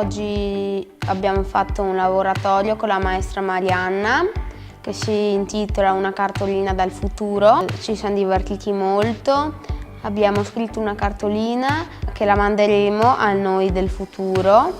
Oggi abbiamo fatto un laboratorio con la maestra Marianna che si intitola Una cartolina dal futuro. Ci siamo divertiti molto, abbiamo scritto una cartolina che la manderemo a noi del futuro.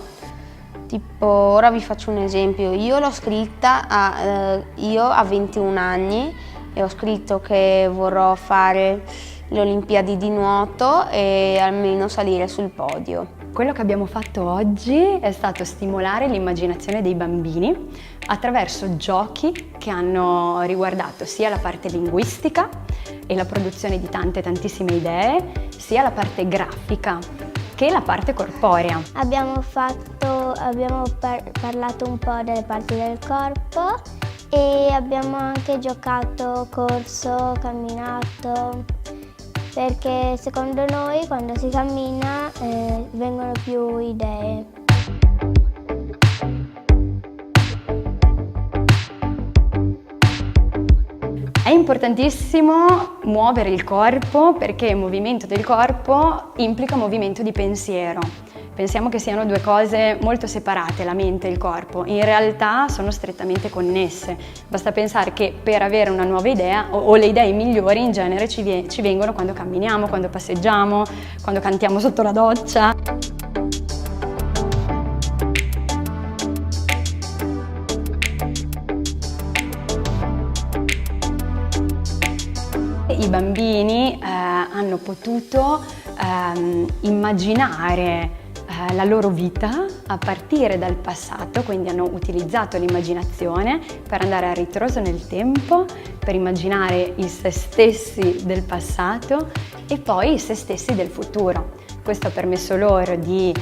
Tipo, ora vi faccio un esempio, io l'ho scritta io a 21 anni e ho scritto che vorrò fare le Olimpiadi di nuoto e almeno salire sul podio. Quello che abbiamo fatto oggi è stato stimolare l'immaginazione dei bambini attraverso giochi che hanno riguardato sia la parte linguistica e la produzione di tantissime idee, sia la parte grafica che la parte corporea. Abbiamo parlato un po' delle parti del corpo e abbiamo anche giocato, corso, camminato, perché secondo noi quando si cammina vengono più idee. È importantissimo muovere il corpo perché il movimento del corpo implica movimento di pensiero. Pensiamo che siano due cose molto separate, la mente e il corpo. In realtà sono strettamente connesse. Basta pensare che per avere una nuova idea o le idee migliori in genere ci vengono quando camminiamo, quando passeggiamo, quando cantiamo sotto la doccia. I bambini hanno potuto immaginare la loro vita a partire dal passato, quindi hanno utilizzato l'immaginazione per andare a ritroso nel tempo, per immaginare il se stessi del passato e poi i se stessi del futuro. Questo ha permesso loro di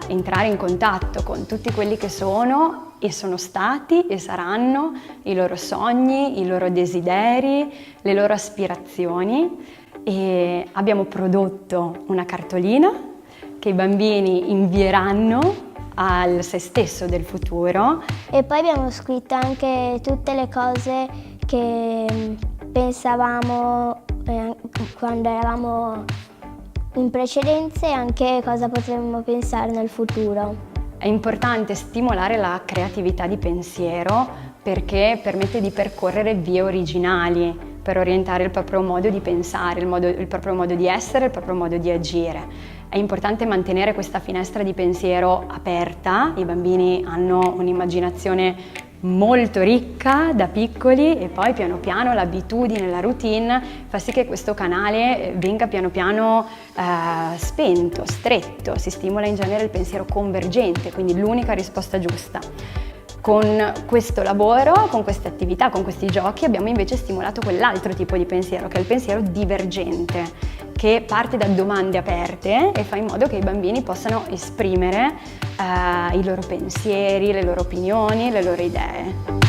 entrare in contatto con tutti quelli che sono e sono stati e saranno i loro sogni, i loro desideri, le loro aspirazioni, e abbiamo prodotto una cartolina che i bambini invieranno al se stesso del futuro. E poi abbiamo scritto anche tutte le cose che pensavamo quando eravamo in precedenza e anche cosa potremmo pensare nel futuro. È importante stimolare la creatività di pensiero perché permette di percorrere vie originali per orientare il proprio modo di pensare, il proprio modo di essere, il proprio modo di agire. È importante mantenere questa finestra di pensiero aperta. I bambini hanno un'immaginazione molto ricca da piccoli e poi piano piano l'abitudine, la routine fa sì che questo canale venga piano piano spento, stretto, si stimola in genere il pensiero convergente, quindi l'unica risposta giusta. Con questo lavoro, con queste attività, con questi giochi abbiamo invece stimolato quell'altro tipo di pensiero che è il pensiero divergente, che parte da domande aperte e fa in modo che i bambini possano esprimere i loro pensieri, le loro opinioni, le loro idee.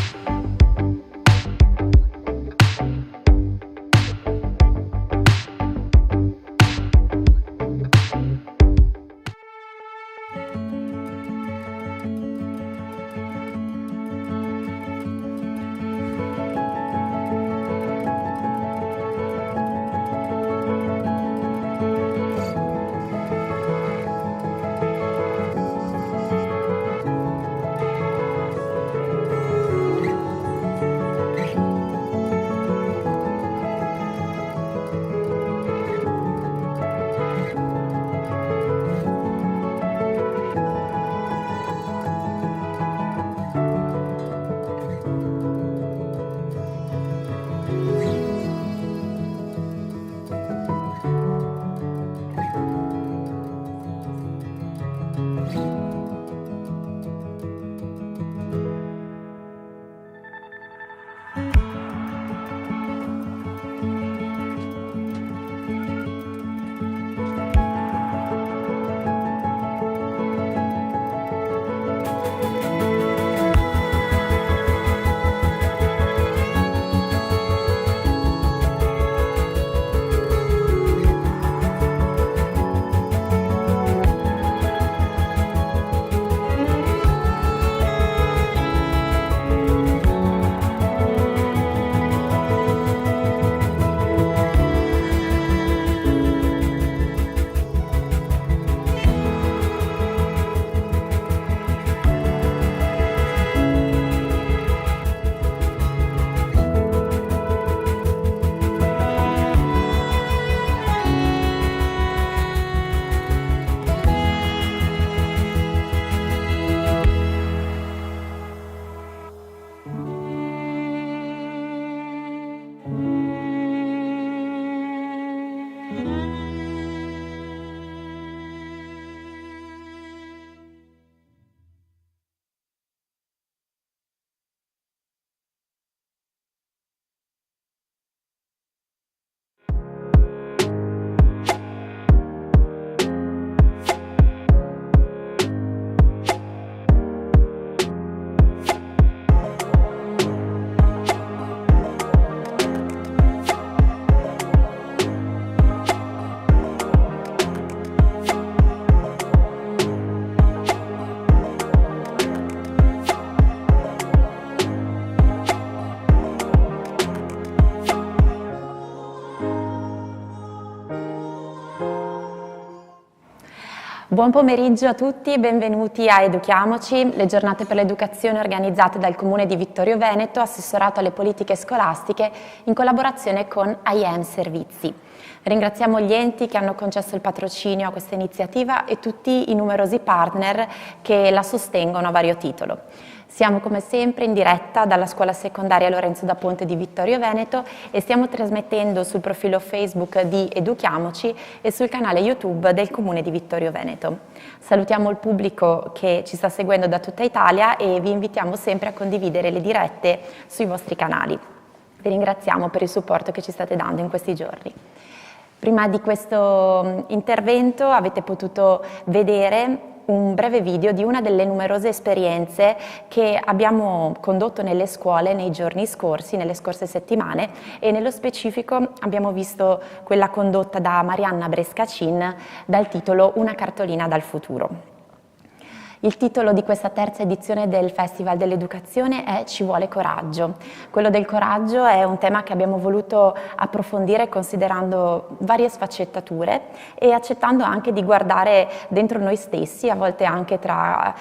Buon pomeriggio a tutti e benvenuti a Educhiamoci, le giornate per l'educazione organizzate dal Comune di Vittorio Veneto, assessorato alle politiche scolastiche in collaborazione con IEM Servizi. Ringraziamo gli enti che hanno concesso il patrocinio a questa iniziativa e tutti i numerosi partner che la sostengono a vario titolo. Siamo come sempre in diretta dalla scuola secondaria Lorenzo da Ponte di Vittorio Veneto e stiamo trasmettendo sul profilo Facebook di Educhiamoci e sul canale YouTube del Comune di Vittorio Veneto. Salutiamo il pubblico che ci sta seguendo da tutta Italia e vi invitiamo sempre a condividere le dirette sui vostri canali. Vi ringraziamo per il supporto che ci state dando in questi giorni. Prima di questo intervento avete potuto vedere un breve video di una delle numerose esperienze che abbiamo condotto nelle scuole nei giorni scorsi, nelle scorse settimane, e nello specifico abbiamo visto quella condotta da Marianna Brescacin dal titolo Una cartolina dal futuro. Il titolo di questa terza edizione del Festival dell'Educazione è Ci vuole coraggio. Quello del coraggio è un tema che abbiamo voluto approfondire considerando varie sfaccettature e accettando anche di guardare dentro noi stessi, a volte anche tra,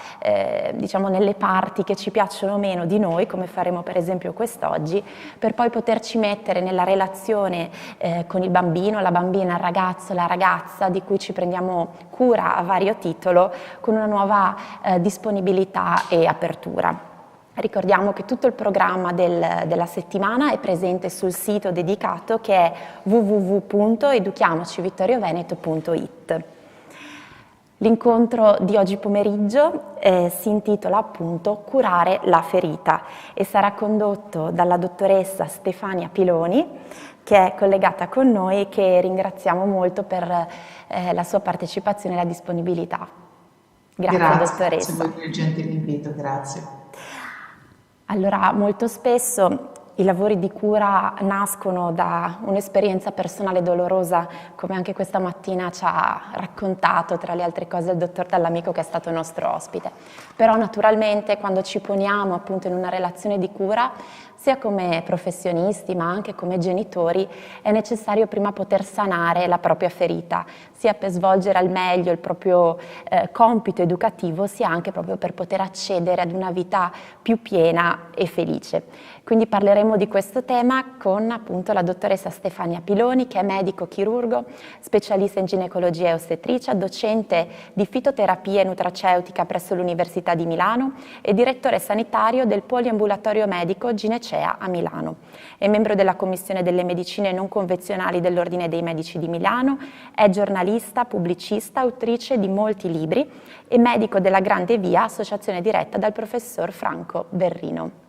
diciamo, nelle parti che ci piacciono meno di noi, come faremo per esempio quest'oggi, per poi poterci mettere nella relazione con il bambino, la bambina, il ragazzo, la ragazza di cui ci prendiamo cura a vario titolo, con una nuova disponibilità e apertura. Ricordiamo che tutto il programma della settimana è presente sul sito dedicato che è www.educhiamocivittorioveneto.it. L'incontro di oggi pomeriggio si intitola appunto Curare la ferita e sarà condotto dalla dottoressa Stefania Piloni, che è collegata con noi e che ringraziamo molto per la sua partecipazione e la disponibilità. Grazie dottoressa. Grazie per il gentile invito, grazie. Allora, molto spesso i lavori di cura nascono da un'esperienza personale dolorosa, come anche questa mattina ci ha raccontato, tra le altre cose, il dottor Dall'Amico, che è stato nostro ospite. Però naturalmente quando ci poniamo appunto in una relazione di cura, sia come professionisti ma anche come genitori, è necessario prima poter sanare la propria ferita, sia per svolgere al meglio il proprio compito educativo, sia anche proprio per poter accedere ad una vita più piena e felice. Quindi parleremo di questo tema con appunto la dottoressa Stefania Piloni, che è medico chirurgo, specialista in ginecologia e ostetricia, docente di fitoterapia e nutraceutica presso l'Università di Milano e direttore sanitario del Poliambulatorio Medico Ginecea a Milano. È membro della Commissione delle Medicine Non Convenzionali dell'Ordine dei Medici di Milano, è giornalista, pubblicista, autrice di molti libri e medico della Grande Via, associazione diretta dal professor Franco Berrino.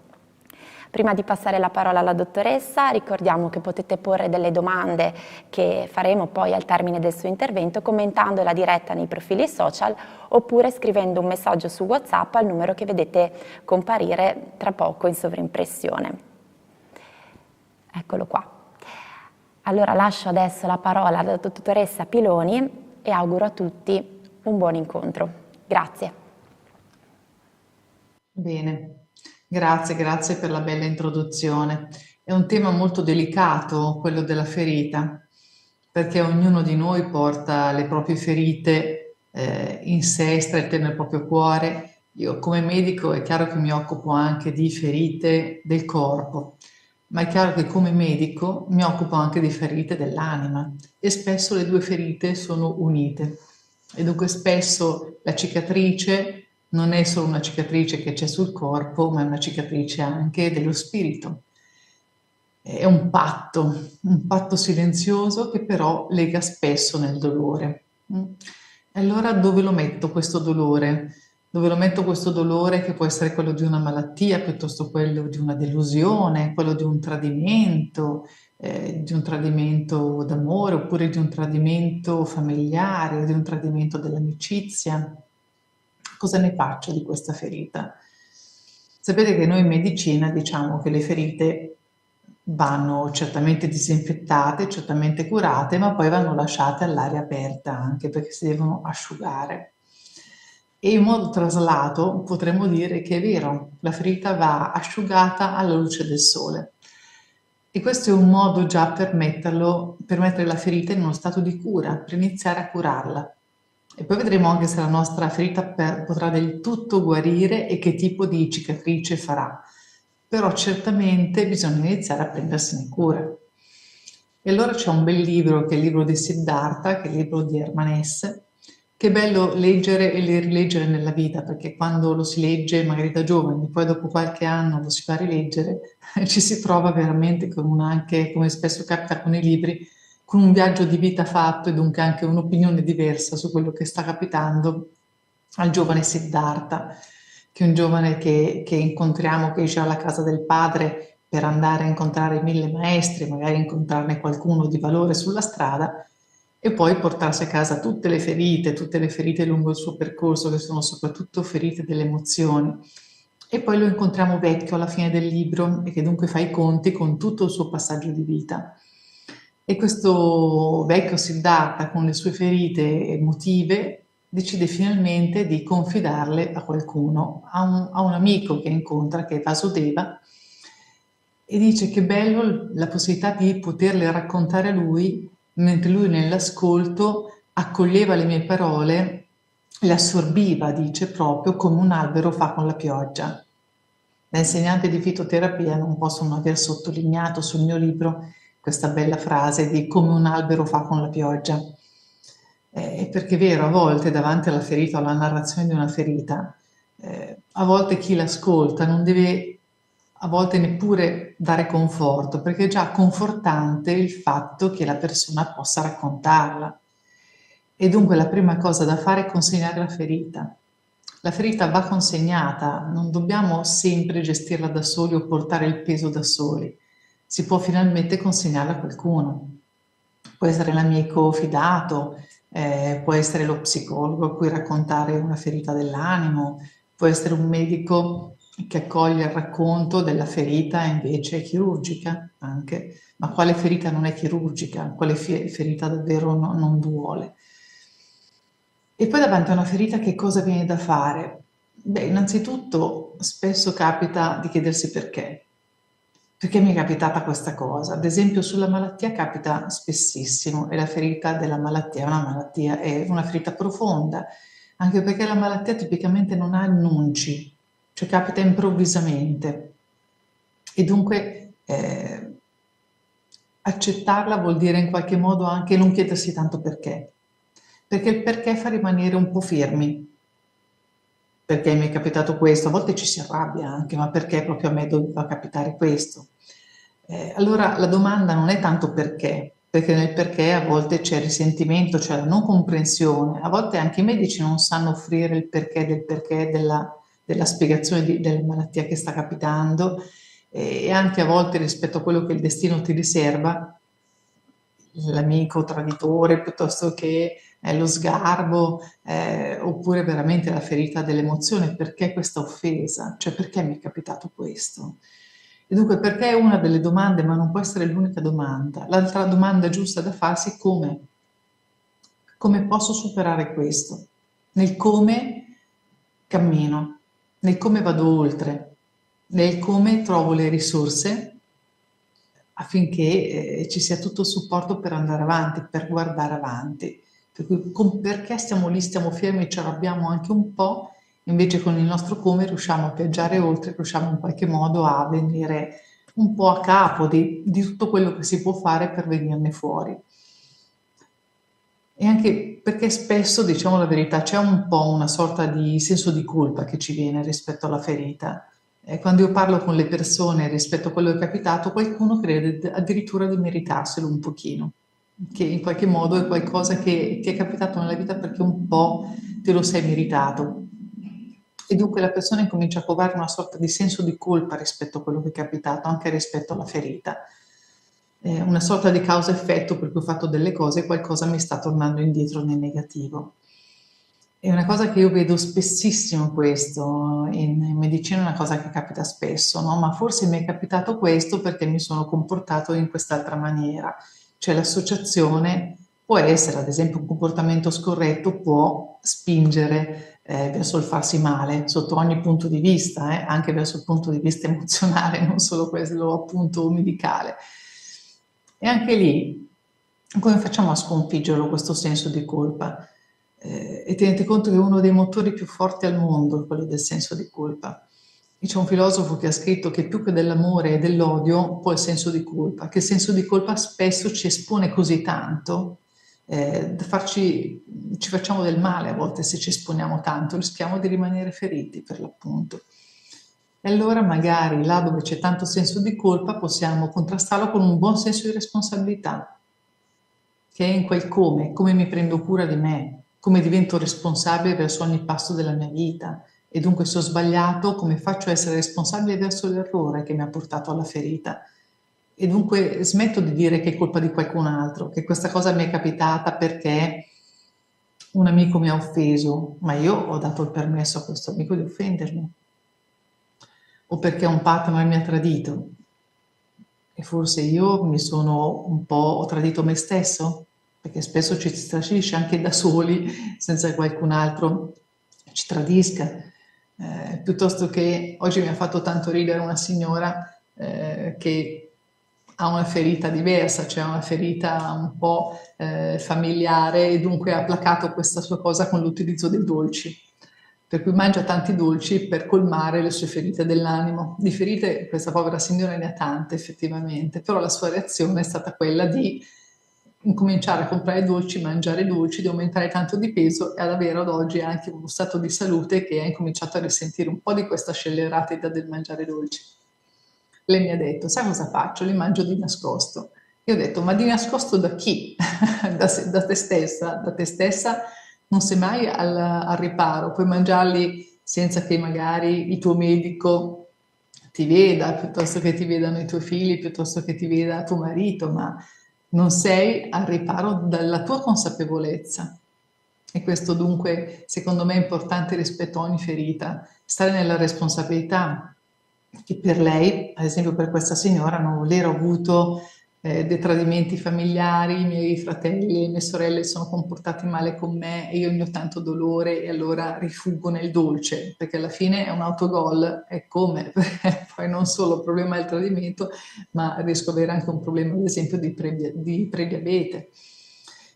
Prima di passare la parola alla dottoressa, ricordiamo che potete porre delle domande che faremo poi al termine del suo intervento commentando la diretta nei profili social oppure scrivendo un messaggio su WhatsApp al numero che vedete comparire tra poco in sovrimpressione. Eccolo qua. Allora lascio adesso la parola alla dottoressa Piloni e auguro a tutti un buon incontro. Grazie. Bene. Grazie per la bella introduzione. È un tema molto delicato, quello della ferita, perché ognuno di noi porta le proprie ferite in sé, strette nel proprio cuore. Io come medico è chiaro che mi occupo anche di ferite del corpo, ma è chiaro che come medico mi occupo anche di ferite dell'anima e spesso le due ferite sono unite. E dunque spesso la cicatrice non è solo una cicatrice che c'è sul corpo, ma è una cicatrice anche dello spirito. È un patto silenzioso che però lega spesso nel dolore. E allora dove lo metto questo dolore? Dove lo metto questo dolore che può essere quello di una malattia, piuttosto quello di una delusione, quello di un tradimento d'amore, oppure di un tradimento familiare, di un tradimento dell'amicizia. Cosa ne faccio di questa ferita? Sapete che noi in medicina diciamo che le ferite vanno certamente disinfettate, certamente curate, ma poi vanno lasciate all'aria aperta anche perché si devono asciugare. E in modo traslato potremmo dire che è vero, la ferita va asciugata alla luce del sole. E questo è un modo già per mettere la ferita in uno stato di cura, per iniziare a curarla. E poi vedremo anche se la nostra ferita potrà del tutto guarire e che tipo di cicatrice farà. Però certamente bisogna iniziare a prendersene cura. E allora c'è un bel libro, che è il libro di Siddhartha, che è il libro di Hermann Hesse, che è bello leggere e rileggere nella vita, perché quando lo si legge magari da giovani, poi dopo qualche anno lo si fa rileggere, ci si trova veramente con anche, come spesso capita con i libri, con un viaggio di vita fatto e dunque anche un'opinione diversa su quello che sta capitando al giovane Siddhartha, che è un giovane che incontriamo, che esce alla casa del padre per andare a incontrare 1000 maestri, magari incontrarne qualcuno di valore sulla strada, e poi portarsi a casa tutte le ferite lungo il suo percorso, che sono soprattutto ferite delle emozioni. E poi lo incontriamo vecchio alla fine del libro e che dunque fa i conti con tutto il suo passaggio di vita. E questo vecchio Siddhartha, con le sue ferite emotive, decide finalmente di confidarle a qualcuno, a un amico che incontra, che è Vasudeva, e dice che bello la possibilità di poterle raccontare a lui, mentre lui nell'ascolto accoglieva le mie parole, le assorbiva, dice, proprio come un albero fa con la pioggia. Da insegnante di fitoterapia non posso non aver sottolineato sul mio libro questa bella frase di come un albero fa con la pioggia. Perché è vero, a volte davanti alla ferita o alla narrazione di una ferita, a volte chi l'ascolta non deve a volte neppure dare conforto, perché è già confortante il fatto che la persona possa raccontarla. E dunque la prima cosa da fare è consegnare la ferita. La ferita va consegnata, non dobbiamo sempre gestirla da soli o portare il peso da soli. Si può finalmente consegnarla a qualcuno. Può essere l'amico fidato, può essere lo psicologo a cui raccontare una ferita dell'animo, può essere un medico che accoglie il racconto della ferita invece chirurgica anche. Ma quale ferita non è chirurgica? Quale ferita davvero non duole? E poi davanti a una ferita che cosa viene da fare? Beh, innanzitutto spesso capita di chiedersi perché. Perché mi è capitata questa cosa? Ad esempio sulla malattia capita spessissimo e la ferita della malattia è una ferita profonda, anche perché la malattia tipicamente non ha annunci, cioè capita improvvisamente e dunque accettarla vuol dire in qualche modo anche non chiedersi tanto perché il perché fa rimanere un po' fermi. Perché mi è capitato questo? A volte ci si arrabbia anche, ma perché proprio a me doveva capitare questo? Allora la domanda non è tanto perché nel perché a volte c'è risentimento, c'è la non comprensione, a volte anche i medici non sanno offrire il perché della spiegazione della malattia che sta capitando e anche a volte rispetto a quello che il destino ti riserva, l'amico traditore piuttosto che lo sgarbo oppure veramente la ferita dell'emozione, perché questa offesa, cioè perché mi è capitato questo? E dunque perché è una delle domande, ma non può essere l'unica domanda. L'altra domanda giusta da farsi è come? Come posso superare questo? Nel come cammino, nel come vado oltre, nel come trovo le risorse affinché ci sia tutto il supporto per andare avanti, per guardare avanti. Per cui perché stiamo lì, stiamo fermi, ci arrabbiamo anche un po', invece con il nostro come riusciamo a viaggiare oltre, riusciamo in qualche modo a venire un po' a capo di tutto quello che si può fare per venirne fuori. E anche perché spesso, diciamo la verità, c'è un po' una sorta di senso di colpa che ci viene rispetto alla ferita. Quando io parlo con le persone rispetto a quello che è capitato, qualcuno crede addirittura di meritarselo un pochino, che in qualche modo è qualcosa che ti è capitato nella vita perché un po' te lo sei meritato. E dunque la persona incomincia a covare una sorta di senso di colpa rispetto a quello che è capitato, anche rispetto alla ferita. Una sorta di causa-effetto per cui ho fatto delle cose e qualcosa mi sta tornando indietro nel negativo. È una cosa che io vedo spessissimo questo, in medicina è una cosa che capita spesso, no? Ma forse mi è capitato questo perché mi sono comportato in quest'altra maniera. Cioè l'associazione può essere, ad esempio, un comportamento scorretto può spingere verso il farsi male sotto ogni punto di vista, anche verso il punto di vista emozionale, non solo quello appunto medicale. E anche lì, come facciamo a sconfiggerlo questo senso di colpa? E tenete conto che è uno dei motori più forti al mondo, quello del senso di colpa. E c'è un filosofo che ha scritto che più che dell'amore e dell'odio, poi il senso di colpa, che il senso di colpa spesso ci espone così tanto, ci facciamo del male a volte se ci esponiamo tanto, rischiamo di rimanere feriti per l'appunto. E allora magari là dove c'è tanto senso di colpa possiamo contrastarlo con un buon senso di responsabilità, che è in quel come mi prendo cura di me, come divento responsabile verso ogni passo della mia vita. E dunque se ho sbagliato, come faccio a essere responsabile verso l'errore che mi ha portato alla ferita? E dunque smetto di dire che è colpa di qualcun altro, che questa cosa mi è capitata perché un amico mi ha offeso, ma io ho dato il permesso a questo amico di offendermi, o perché un partner mi ha tradito, e forse io ho tradito me stesso, perché spesso ci si tradisce anche da soli, senza che qualcun altro ci tradisca. Piuttosto che oggi mi ha fatto tanto ridere una signora che ha una ferita diversa, cioè una ferita un po' familiare, e dunque ha placato questa sua cosa con l'utilizzo dei dolci. Per cui mangia tanti dolci per colmare le sue ferite dell'animo. Di ferite questa povera signora ne ha tante effettivamente, però la sua reazione è stata quella di incominciare a comprare dolci, mangiare dolci, di aumentare tanto di peso e ad avere ad oggi anche uno stato di salute che ha incominciato a risentire un po' di questa scellerata idea del mangiare dolci. Lei mi ha detto, sai cosa faccio? Li mangio di nascosto. Io ho detto, ma di nascosto da chi? Da te stessa? Da te stessa non sei mai al riparo, puoi mangiarli senza che magari il tuo medico ti veda, piuttosto che ti vedano i tuoi figli, piuttosto che ti veda tuo marito, ma non sei al riparo dalla tua consapevolezza. E questo dunque, secondo me, è importante rispetto a ogni ferita, stare nella responsabilità che per lei, ad esempio per questa signora, non voler avuto dei tradimenti familiari, i miei fratelli e le mie sorelle sono comportati male con me e io ne ho tanto dolore e allora rifuggo nel dolce, perché alla fine è un autogol, è come, perché poi non solo il problema del tradimento, ma riesco ad avere anche un problema, ad esempio, di prediabete.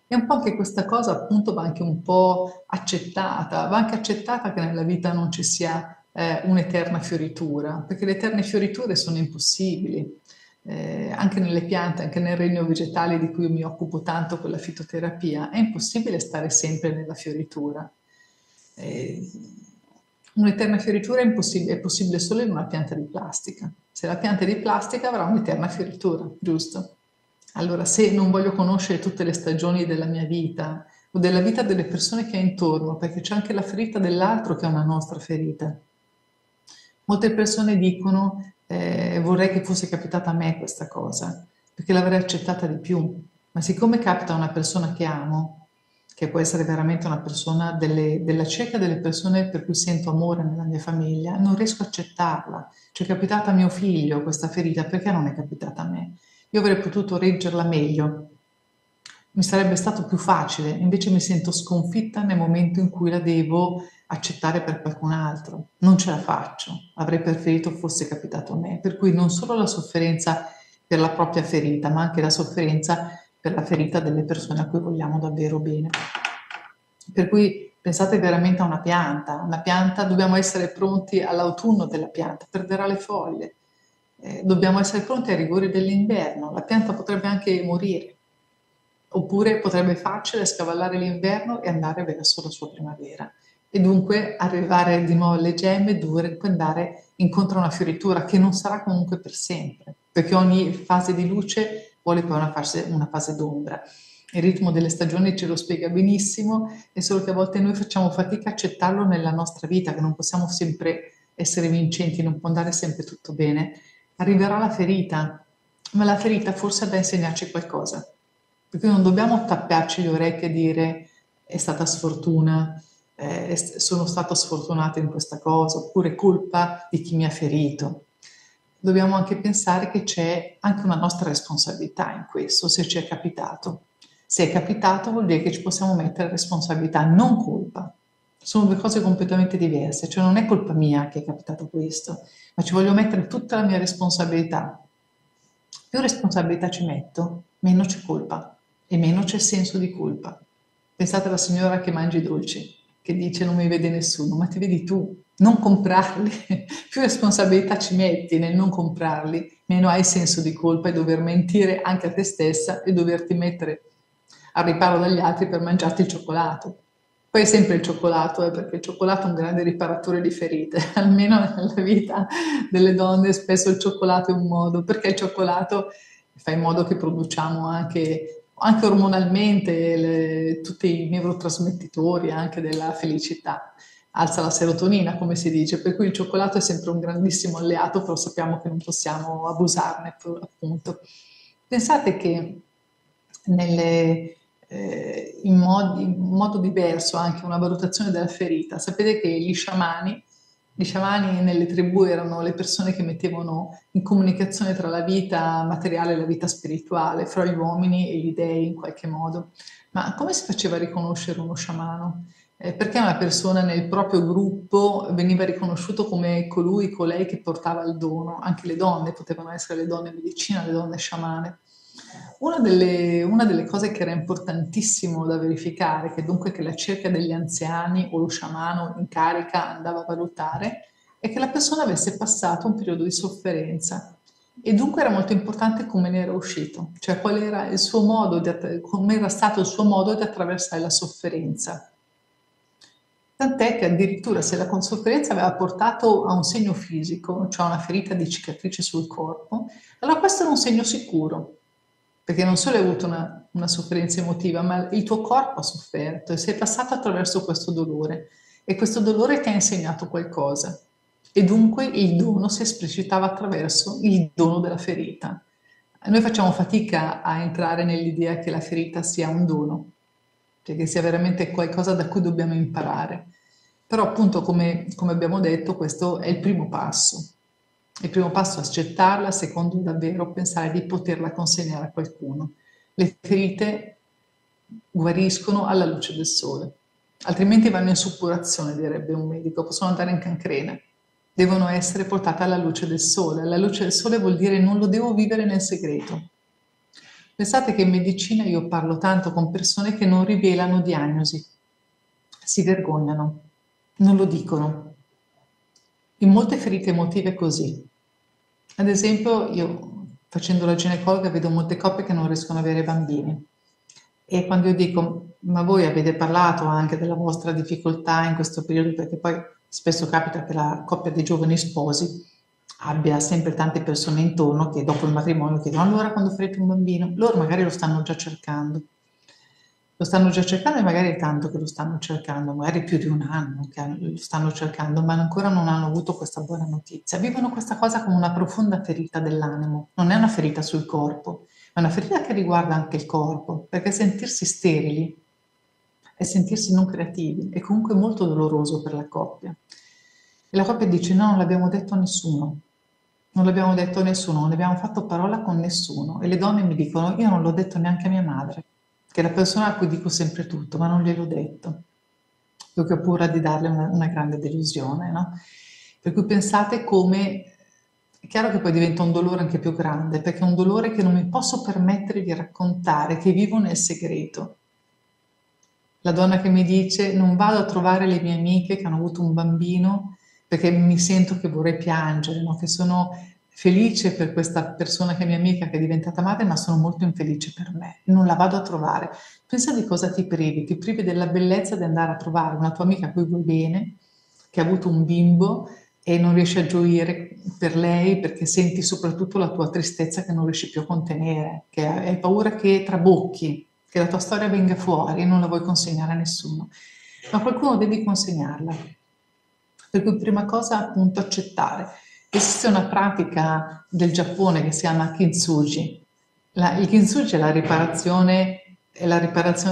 E un po' che questa cosa appunto va anche un po' accettata, va anche accettata che nella vita non ci sia un'eterna fioritura, perché le eterne fioriture sono impossibili. Anche nelle piante, anche nel regno vegetale di cui io mi occupo tanto con la fitoterapia, è impossibile stare sempre nella fioritura. Un'eterna fioritura è possibile solo in una pianta di plastica. Se la pianta è di plastica avrà un'eterna fioritura, giusto? Allora, se non voglio conoscere tutte le stagioni della mia vita o della vita delle persone che ho intorno, perché c'è anche la ferita dell'altro che è una nostra ferita. Molte persone dicono vorrei che fosse capitata a me questa cosa, perché l'avrei accettata di più. Ma siccome capita a una persona che amo, che può essere veramente una persona della cerchia delle persone per cui sento amore nella mia famiglia, non riesco a accettarla. Cioè è capitata a mio figlio questa ferita, perché non è capitata a me? Io avrei potuto reggerla meglio, mi sarebbe stato più facile, invece mi sento sconfitta nel momento in cui la devo accettare per qualcun altro. Non ce la faccio, avrei preferito fosse capitato a me, per cui non solo la sofferenza per la propria ferita, ma anche la sofferenza per la ferita delle persone a cui vogliamo davvero bene. Per cui pensate veramente a una pianta dobbiamo essere pronti all'autunno della pianta, perderà le foglie, dobbiamo essere pronti ai rigori dell'inverno, la pianta potrebbe anche morire, oppure potrebbe farcela scavallare l'inverno e andare verso la sua primavera. E dunque arrivare di nuovo alle gemme, dunque andare incontro a una fioritura che non sarà comunque per sempre, perché ogni fase di luce vuole poi una fase d'ombra. Il ritmo delle stagioni ce lo spiega benissimo, è solo che a volte noi facciamo fatica a accettarlo nella nostra vita, che non possiamo sempre essere vincenti, non può andare sempre tutto bene. Arriverà la ferita, ma la ferita forse ha da insegnarci qualcosa. Perché non dobbiamo tapparci le orecchie e dire è stata sfortuna, sono stato sfortunato in questa cosa, oppure colpa di chi mi ha ferito. Dobbiamo anche pensare che c'è anche una nostra responsabilità in questo, se ci è capitato. Se è capitato vuol dire che ci possiamo mettere responsabilità, non colpa. Sono due cose completamente diverse, cioè non è colpa mia che è capitato questo, ma ci voglio mettere tutta la mia responsabilità. Più responsabilità ci metto, meno c'è colpa e meno c'è senso di colpa. Pensate alla signora che mangia i dolci, che dice non mi vede nessuno, ma ti vedi tu, non comprarli. Più responsabilità ci metti nel non comprarli, meno hai senso di colpa e dover mentire anche a te stessa e doverti mettere al riparo dagli altri per mangiarti il cioccolato. Poi è sempre il cioccolato, perché il cioccolato è un grande riparatore di ferite, almeno nella vita delle donne spesso il cioccolato è un modo, perché il cioccolato fa in modo che produciamo anche ormonalmente tutti i neurotrasmettitori anche della felicità, alza la serotonina come si dice, per cui il cioccolato è sempre un grandissimo alleato, però sappiamo che non possiamo abusarne appunto. Pensate che in modo diverso anche una valutazione della ferita. Sapete che gli sciamani nelle tribù erano le persone che mettevano in comunicazione tra la vita materiale e la vita spirituale, fra gli uomini e gli dei in qualche modo. Ma come si faceva a riconoscere uno sciamano? Perché una persona nel proprio gruppo veniva riconosciuto come colei che portava il dono? Anche le donne potevano essere le donne medicina, le donne sciamane. Una delle cose che era importantissimo da verificare, che dunque che la cerchia degli anziani o lo sciamano in carica andava a valutare, è che la persona avesse passato un periodo di sofferenza. E dunque era molto importante come ne era uscito, cioè qual era il suo modo come era stato il suo modo di attraversare la sofferenza. Tant'è che addirittura se la sofferenza aveva portato a un segno fisico, cioè una ferita di cicatrice sul corpo, allora questo era un segno sicuro, perché non solo hai avuto una sofferenza emotiva, ma il tuo corpo ha sofferto e sei passato attraverso questo dolore e questo dolore ti ha insegnato qualcosa e dunque il dono si esplicitava attraverso il dono della ferita. Noi facciamo fatica a entrare nell'idea che la ferita sia un dono, cioè che sia veramente qualcosa da cui dobbiamo imparare. Però appunto, come abbiamo detto, questo è il primo passo. Il primo passo è accettarla, secondo davvero pensare di poterla consegnare a qualcuno. Le ferite guariscono alla luce del sole, altrimenti vanno in suppurazione, direbbe un medico, possono andare in cancrena. Devono essere portate alla luce del sole. Alla luce del sole vuol dire non lo devo vivere nel segreto. Pensate che in medicina io parlo tanto con persone che non rivelano diagnosi, si vergognano, non lo dicono. In molte ferite emotive è così. Ad esempio, io facendo la ginecologa vedo molte coppie che non riescono ad avere bambini. E quando io dico, ma voi avete parlato anche della vostra difficoltà in questo periodo, perché poi spesso capita che la coppia dei giovani sposi abbia sempre tante persone intorno che dopo il matrimonio chiedono allora quando farete un bambino? Loro magari lo stanno già cercando. Lo stanno già cercando e magari è tanto che lo stanno cercando, magari più di un anno che lo stanno cercando, ma ancora non hanno avuto questa buona notizia. Vivono questa cosa come una profonda ferita dell'animo, non è una ferita sul corpo, è una ferita che riguarda anche il corpo, perché sentirsi sterili e sentirsi non creativi è comunque molto doloroso per la coppia. E la coppia dice no, non l'abbiamo detto a nessuno, non l'abbiamo detto a nessuno, non ne abbiamo fatto parola con nessuno. E le donne mi dicono io non l'ho detto neanche a mia madre, che è la persona a cui dico sempre tutto, ma non gliel'ho detto, perché ho paura di darle una grande delusione, no? Per cui pensate come, è chiaro che poi diventa un dolore anche più grande, perché è un dolore che non mi posso permettere di raccontare, che vivo nel segreto. La donna che mi dice non vado a trovare le mie amiche che hanno avuto un bambino perché mi sento che vorrei piangere, no? Che sono felice per questa persona che è mia amica che è diventata madre, ma sono molto infelice per me, non la vado a trovare. Pensa di cosa ti privi della bellezza di andare a trovare una tua amica a cui vuoi bene, che ha avuto un bimbo e non riesci a gioire per lei perché senti soprattutto la tua tristezza che non riesci più a contenere, che hai paura che trabocchi, che la tua storia venga fuori e non la vuoi consegnare a nessuno. Ma qualcuno devi consegnarla. Per cui prima cosa appunto accettare. Esiste una pratica del Giappone che si chiama kintsugi. Il kintsugi è la riparazione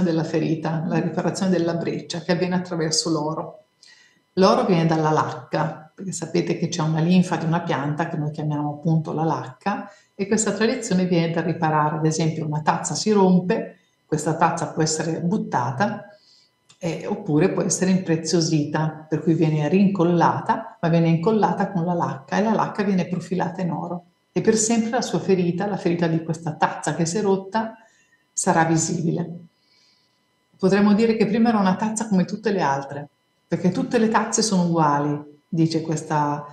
della ferita, la riparazione della breccia che avviene attraverso l'oro. L'oro viene dalla lacca, perché sapete che c'è una linfa di una pianta che noi chiamiamo appunto la lacca e questa tradizione viene da riparare. Ad esempio una tazza si rompe, questa tazza può essere buttata oppure può essere impreziosita, per cui viene rincollata, ma viene incollata con la lacca e la lacca viene profilata in oro. E per sempre la sua ferita, la ferita di questa tazza che si è rotta, sarà visibile. Potremmo dire che prima era una tazza come tutte le altre, perché tutte le tazze sono uguali, dice questa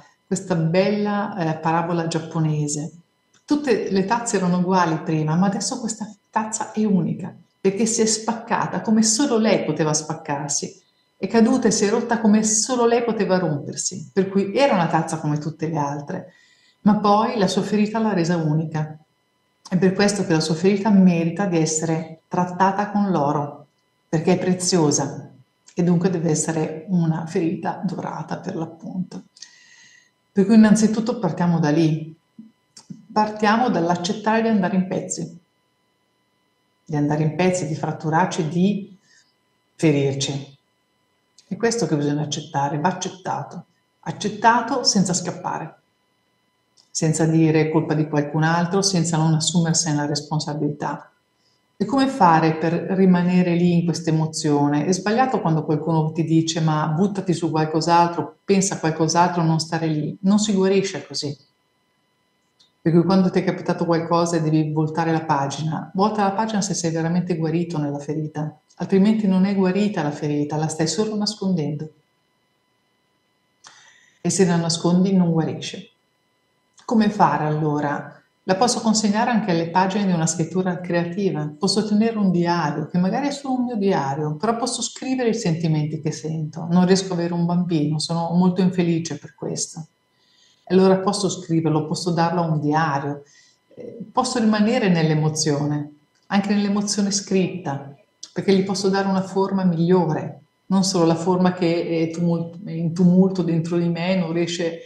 bella parabola giapponese. Tutte le tazze erano uguali prima, ma adesso questa tazza è unica, perché si è spaccata come solo lei poteva spaccarsi, è caduta e si è rotta come solo lei poteva rompersi, per cui era una tazza come tutte le altre, ma poi la sua ferita l'ha resa unica. È per questo che la sua ferita merita di essere trattata con l'oro, perché è preziosa e dunque deve essere una ferita dorata per l'appunto. Per cui innanzitutto partiamo da lì, partiamo dall'accettare di andare in pezzi, di fratturarci, di ferirci. È questo che bisogna accettare, va accettato senza scappare, senza dire è colpa di qualcun altro, senza non assumersene la responsabilità. E come fare per rimanere lì in questa emozione? È sbagliato quando qualcuno ti dice ma buttati su qualcos'altro, pensa a qualcos'altro, non stare lì. Non si guarisce così. Perché quando ti è capitato qualcosa e devi voltare la pagina, volta la pagina se sei veramente guarito nella ferita, altrimenti non è guarita la ferita, la stai solo nascondendo. E se la nascondi non guarisce. Come fare allora? La posso consegnare anche alle pagine di una scrittura creativa, posso tenere un diario, che magari è solo un mio diario, però posso scrivere i sentimenti che sento. Non riesco ad avere un bambino, sono molto infelice per questo. Allora posso scriverlo, posso darlo a un diario, posso rimanere nell'emozione, anche nell'emozione scritta, perché gli posso dare una forma migliore, non solo la forma che è in tumulto dentro di me, non riesce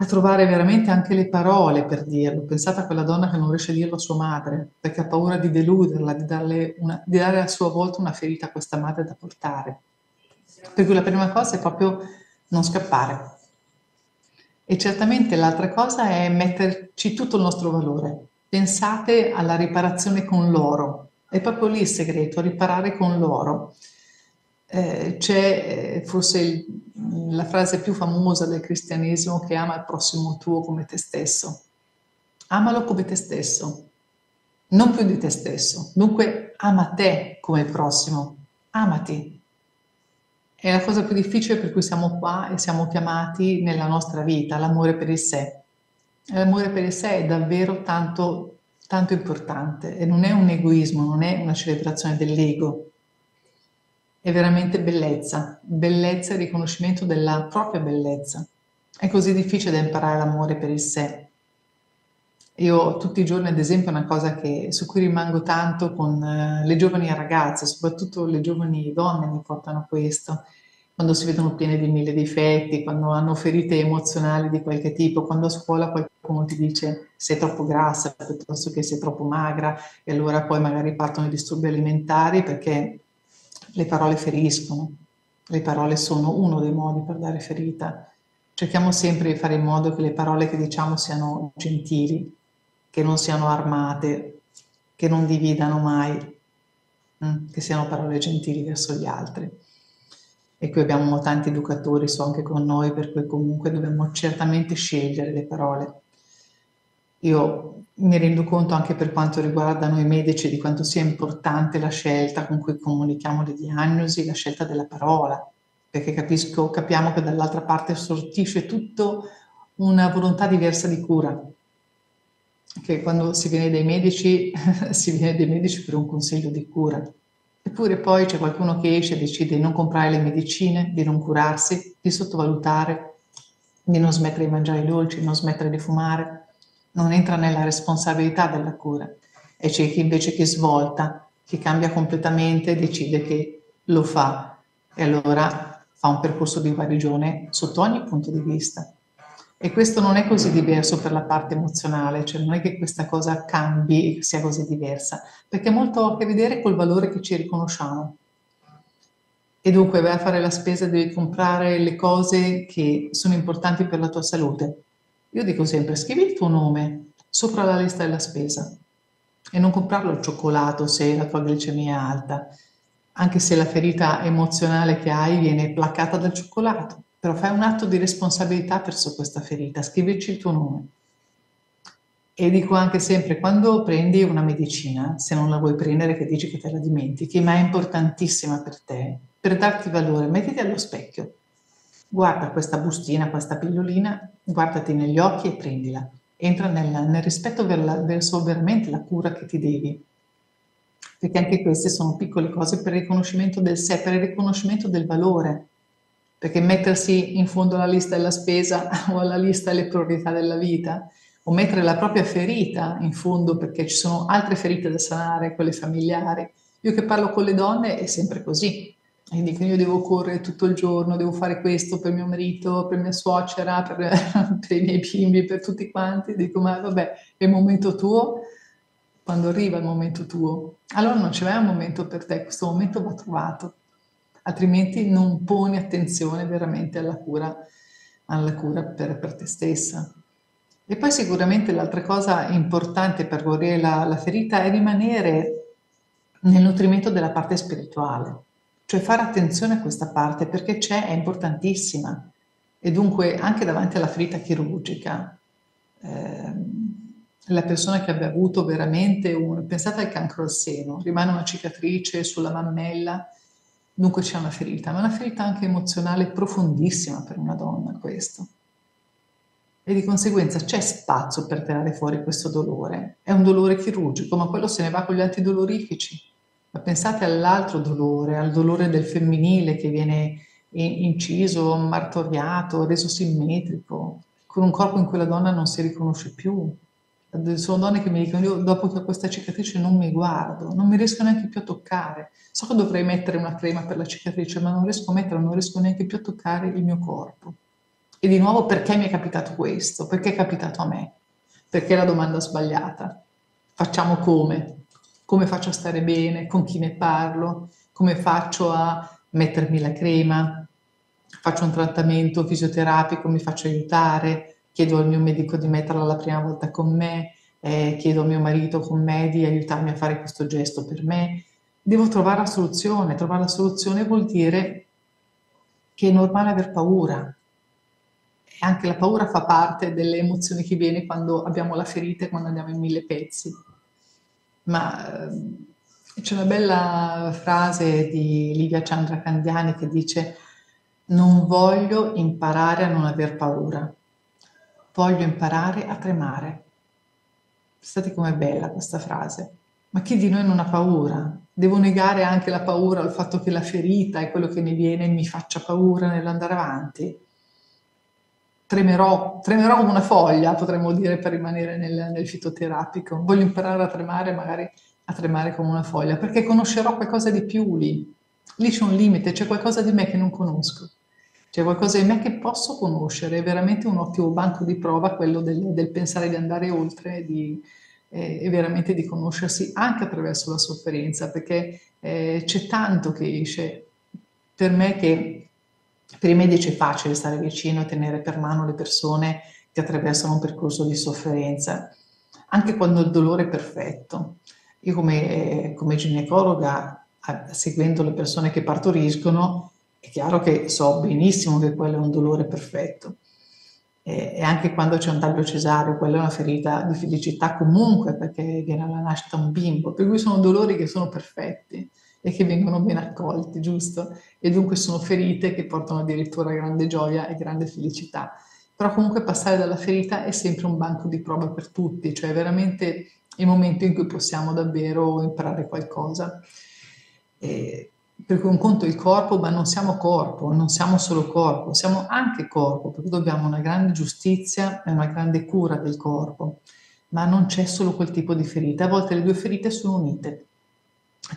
a trovare veramente anche le parole per dirlo. Pensate a quella donna che non riesce a dirlo a sua madre, perché ha paura di deluderla, di dare a sua volta una ferita a questa madre da portare. Per cui la prima cosa è proprio non scappare. E certamente l'altra cosa è metterci tutto il nostro valore. Pensate alla riparazione con l'oro. È proprio lì il segreto, riparare con l'oro. C'è forse la frase più famosa del cristianesimo che ama il prossimo tuo come te stesso. Amalo come te stesso, non più di te stesso. Dunque ama te come il prossimo, amati. È la cosa più difficile per cui siamo qua e siamo chiamati nella nostra vita, l'amore per il sé. L'amore per il sé è davvero tanto, tanto importante e non è un egoismo, non è una celebrazione dell'ego. È veramente bellezza, bellezza e riconoscimento della propria bellezza. È così difficile da imparare l'amore per il sé. Io tutti i giorni, ad esempio, è una cosa su cui rimango tanto con le giovani ragazze, soprattutto le giovani donne mi portano questo, quando si vedono piene di 1000 difetti, quando hanno ferite emozionali di qualche tipo, quando a scuola qualcuno ti dice sei troppo grassa piuttosto che sei troppo magra e allora poi magari partono i disturbi alimentari perché le parole feriscono, le parole sono uno dei modi per dare ferita. Cerchiamo sempre di fare in modo che le parole che diciamo siano gentili, che non siano armate, che non dividano mai, che siano parole gentili verso gli altri. E qui abbiamo tanti educatori, so anche con noi, per cui comunque dobbiamo certamente scegliere le parole. Io mi rendo conto anche per quanto riguarda noi medici di quanto sia importante la scelta con cui comunichiamo le diagnosi, la scelta della parola, perché capiamo che dall'altra parte sortisce tutto una volontà diversa di cura, che quando si viene dai medici si viene dai medici per un consiglio di cura. Eppure poi c'è qualcuno che esce e decide di non comprare le medicine, di non curarsi, di sottovalutare, di non smettere di mangiare i dolci, di non smettere di fumare. Non entra nella responsabilità della cura e c'è chi invece che svolta, che cambia completamente, decide che lo fa e allora fa un percorso di guarigione sotto ogni punto di vista. E questo non è così diverso per la parte emozionale, cioè non è che questa cosa cambi e sia così diversa, perché ha molto a che vedere col valore che ci riconosciamo. E dunque vai a fare la spesa, devi comprare le cose che sono importanti per la tua salute. Io dico sempre, scrivi il tuo nome sopra la lista della spesa e non comprarlo il cioccolato se la tua glicemia è alta, anche se la ferita emozionale che hai viene placata dal cioccolato, però fai un atto di responsabilità verso questa ferita, scrivici il tuo nome E dico anche sempre, quando prendi una medicina, se non la vuoi prendere, che dici che te la dimentichi, ma è importantissima per te, per darti valore, mettiti allo specchio, guarda questa bustina, questa pillolina, guardati negli occhi e prendila. Entra nel rispetto verso veramente la cura che ti devi. Perché anche queste sono piccole cose per il riconoscimento del sé, per il riconoscimento del valore. Perché mettersi in fondo alla lista della spesa o alla lista delle priorità della vita, o mettere la propria ferita in fondo perché ci sono altre ferite da sanare, quelle familiari. Io che parlo con le donne è sempre così. E dicono io devo correre tutto il giorno, devo fare questo per mio marito, per mia suocera, per i miei bimbi, per tutti quanti. Dico ma vabbè, è il momento tuo, quando arriva il momento tuo. Allora non c'è mai un momento per te, questo momento va trovato, altrimenti non poni attenzione veramente alla cura per te stessa. E poi sicuramente l'altra cosa importante per guarire la ferita è rimanere nel nutrimento della parte spirituale, cioè fare attenzione a questa parte perché è importantissima. E dunque anche davanti alla ferita chirurgica, la persona che abbia avuto veramente pensate al cancro al seno, rimane una cicatrice sulla mammella, dunque c'è una ferita, ma una ferita anche emozionale profondissima per una donna questo. E di conseguenza c'è spazio per tirare fuori questo dolore. È un dolore chirurgico, ma quello se ne va con gli antidolorifici. Ma pensate all'altro dolore, al dolore del femminile che viene inciso, martoriato, reso simmetrico, con un corpo in cui la donna non si riconosce più. Sono donne che mi dicono, io dopo che ho questa cicatrice non mi guardo, non mi riesco neanche più a toccare. So che dovrei mettere una crema per la cicatrice, ma non riesco a metterla, non riesco neanche più a toccare il mio corpo. E di nuovo, perché mi è capitato questo? Perché è capitato a me? Perché è la domanda sbagliata. Facciamo come? Come faccio a stare bene? Con chi ne parlo? Come faccio a mettermi la crema? Faccio un trattamento fisioterapico, mi faccio aiutare? Chiedo al mio medico di metterla la prima volta con me? Chiedo a mio marito con me di aiutarmi a fare questo gesto per me? Devo trovare la soluzione. Trovare la soluzione vuol dire che è normale aver paura. E anche la paura fa parte delle emozioni che viene quando abbiamo la ferita e quando andiamo in 1000 pezzi. Ma c'è una bella frase di Livia Chandra Candiani che dice: non voglio imparare a non aver paura, voglio imparare a tremare. Pensate com'è bella questa frase. Ma chi di noi non ha paura? Devo negare anche la paura al fatto che la ferita e quello che mi viene mi faccia paura nell'andare avanti? Tremerò come una foglia, potremmo dire, per rimanere nel fitoterapico. Voglio imparare a tremare, magari a tremare come una foglia, perché conoscerò qualcosa di più lì. Lì c'è un limite, c'è qualcosa di me che non conosco. C'è qualcosa di me che posso conoscere, è veramente un ottimo banco di prova quello del pensare di andare oltre e veramente di conoscersi anche attraverso la sofferenza, perché c'è tanto che esce. Per me che per i medici è facile stare vicino e tenere per mano le persone che attraversano un percorso di sofferenza, anche quando il dolore è perfetto. Io come ginecologa, seguendo le persone che partoriscono, è chiaro che so benissimo che quello è un dolore perfetto. E anche quando c'è un taglio cesareo, quella è una ferita di felicità comunque, perché viene alla nascita un bimbo, per cui sono dolori che sono perfetti e che vengono ben accolti, giusto? E dunque sono ferite che portano addirittura grande gioia e grande felicità. Però comunque passare dalla ferita è sempre un banco di prova per tutti, cioè veramente il momento in cui possiamo davvero imparare qualcosa. Per cui un conto è il corpo, ma non siamo corpo, non siamo solo corpo, siamo anche corpo, perché dobbiamo una grande giustizia e una grande cura del corpo, ma non c'è solo quel tipo di ferita, a volte le due ferite sono unite.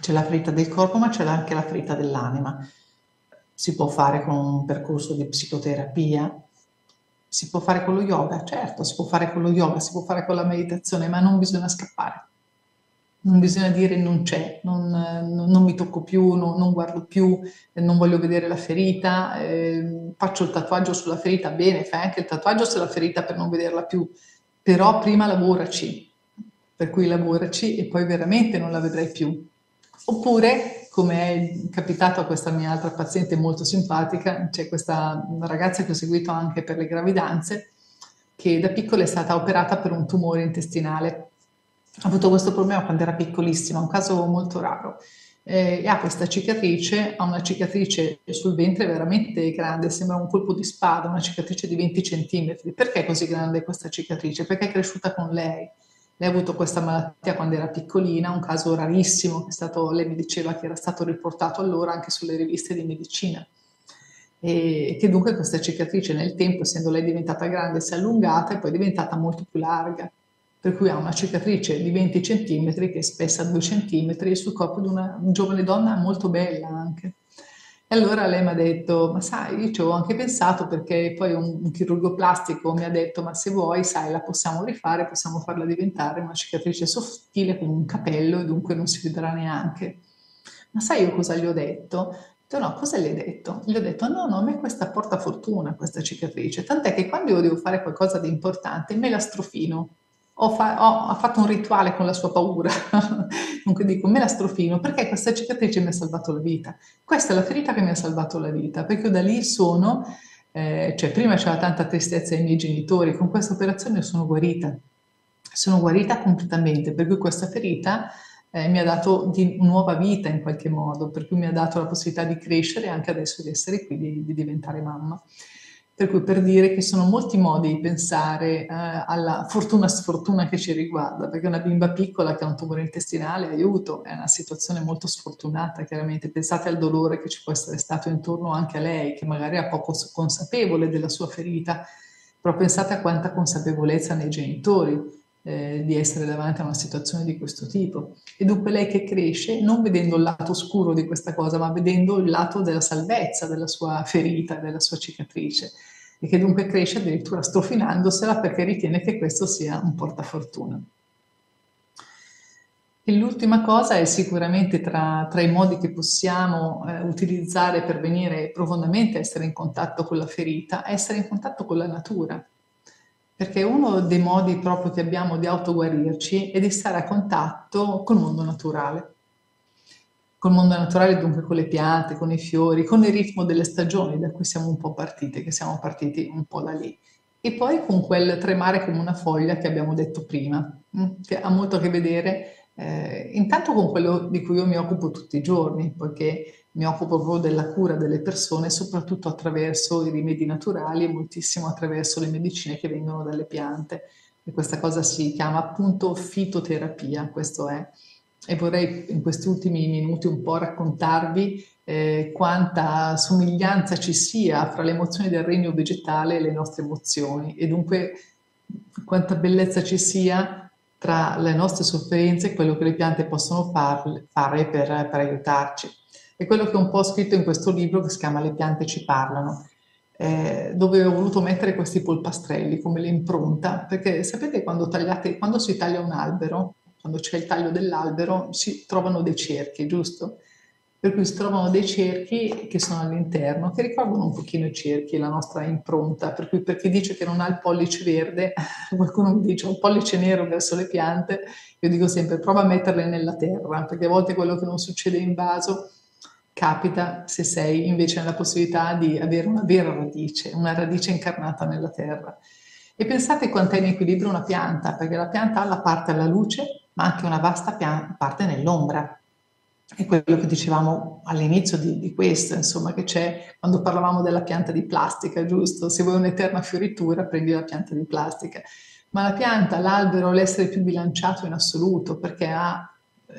C'è la ferita del corpo, ma c'è anche la ferita dell'anima. Si può fare con un percorso di psicoterapia, si può fare con lo yoga, certo, si può fare con lo yoga, si può fare con la meditazione, ma non bisogna scappare. Non bisogna dire non c'è, non mi tocco più, non guardo più, non voglio vedere la ferita, faccio il tatuaggio sulla ferita, bene, fai anche il tatuaggio sulla ferita per non vederla più, però prima lavoraci, per cui lavoraci e poi veramente non la vedrai più. Oppure, come è capitato a questa mia altra paziente molto simpatica, c'è questa ragazza che ho seguito anche per le gravidanze, che da piccola è stata operata per un tumore intestinale. Ha avuto questo problema quando era piccolissima, un caso molto raro. E ha questa cicatrice, ha una cicatrice sul ventre veramente grande, sembra un colpo di spada, una cicatrice di 20 centimetri. Perché è così grande questa cicatrice? Perché è cresciuta con lei. Lei ha avuto questa malattia quando era piccolina, un caso rarissimo, lei mi diceva che era stato riportato allora anche sulle riviste di medicina. E che dunque questa cicatrice nel tempo, essendo lei diventata grande, si è allungata e poi è diventata molto più larga. Per cui ha una cicatrice di 20 centimetri che è spessa 2 centimetri sul corpo di una giovane donna molto bella anche. E allora lei mi ha detto, ma sai, io ci ho anche pensato perché poi un chirurgo plastico mi ha detto, ma se vuoi, sai, la possiamo rifare, possiamo farla diventare una cicatrice sottile come un capello e dunque non si vedrà neanche. Ma sai io cosa gli ho detto? Ho detto, no, cosa gli hai detto? Gli ho detto, no, a me questa porta fortuna, questa cicatrice, tant'è che quando io devo fare qualcosa di importante me la strofino. Ho fatto un rituale con la sua paura, dunque dico, me la strofino perché questa cicatrice mi ha salvato la vita. Questa è la ferita che mi ha salvato la vita, perché io da lì cioè prima c'era tanta tristezza ai miei genitori, con questa operazione sono guarita completamente, per cui questa ferita mi ha dato di nuova vita in qualche modo, per cui mi ha dato la possibilità di crescere e anche adesso di essere qui, di diventare mamma. Per cui per dire che sono molti modi di pensare alla fortuna-sfortuna che ci riguarda, perché una bimba piccola che ha un tumore intestinale, aiuto, è una situazione molto sfortunata, chiaramente. Pensate al dolore che ci può essere stato intorno anche a lei, che magari è poco consapevole della sua ferita, però pensate a quanta consapevolezza nei genitori di essere davanti a una situazione di questo tipo. E dunque lei che cresce non vedendo il lato oscuro di questa cosa, ma vedendo il lato della salvezza della sua ferita, della sua cicatrice, e che dunque cresce addirittura strofinandosela perché ritiene che questo sia un portafortuna. E l'ultima cosa è sicuramente tra i modi che possiamo utilizzare per venire profondamente a essere in contatto con la ferita, essere in contatto con la natura. Perché uno dei modi proprio che abbiamo di autoguarirci è di stare a contatto col mondo naturale. Col mondo naturale dunque con le piante, con i fiori, con il ritmo delle stagioni da cui siamo un po' partiti, che siamo partiti un po' da lì. E poi con quel tremare come una foglia che abbiamo detto prima, che ha molto a che vedere intanto con quello di cui io mi occupo tutti i giorni, poiché mi occupo proprio della cura delle persone, soprattutto attraverso i rimedi naturali e moltissimo attraverso le medicine che vengono dalle piante. E questa cosa si chiama appunto fitoterapia, questo è. E vorrei in questi ultimi minuti un po' raccontarvi quanta somiglianza ci sia fra le emozioni del regno vegetale e le nostre emozioni e dunque quanta bellezza ci sia tra le nostre sofferenze e quello che le piante possono fare per aiutarci. È quello che ho un po' scritto in questo libro che si chiama Le piante ci parlano, dove ho voluto mettere questi polpastrelli come l'impronta, perché sapete quando si taglia un albero, quando c'è il taglio dell'albero, si trovano dei cerchi, giusto? Per cui si trovano dei cerchi che sono all'interno, che ricordano un pochino i cerchi, la nostra impronta, per cui per chi dice che non ha il pollice verde, qualcuno mi dice ho il pollice nero verso le piante, io dico sempre prova a metterle nella terra, perché a volte quello che non succede in vaso capita se sei invece nella possibilità di avere una vera radice, una radice incarnata nella terra. E pensate quanto è in equilibrio una pianta, perché la pianta ha la parte alla luce, ma anche una vasta parte nell'ombra. È quello che dicevamo all'inizio di questo, insomma, che c'è quando parlavamo della pianta di plastica, giusto? Se vuoi un'eterna fioritura, prendi la pianta di plastica. Ma la pianta, l'albero, l'essere più bilanciato in assoluto, perché ha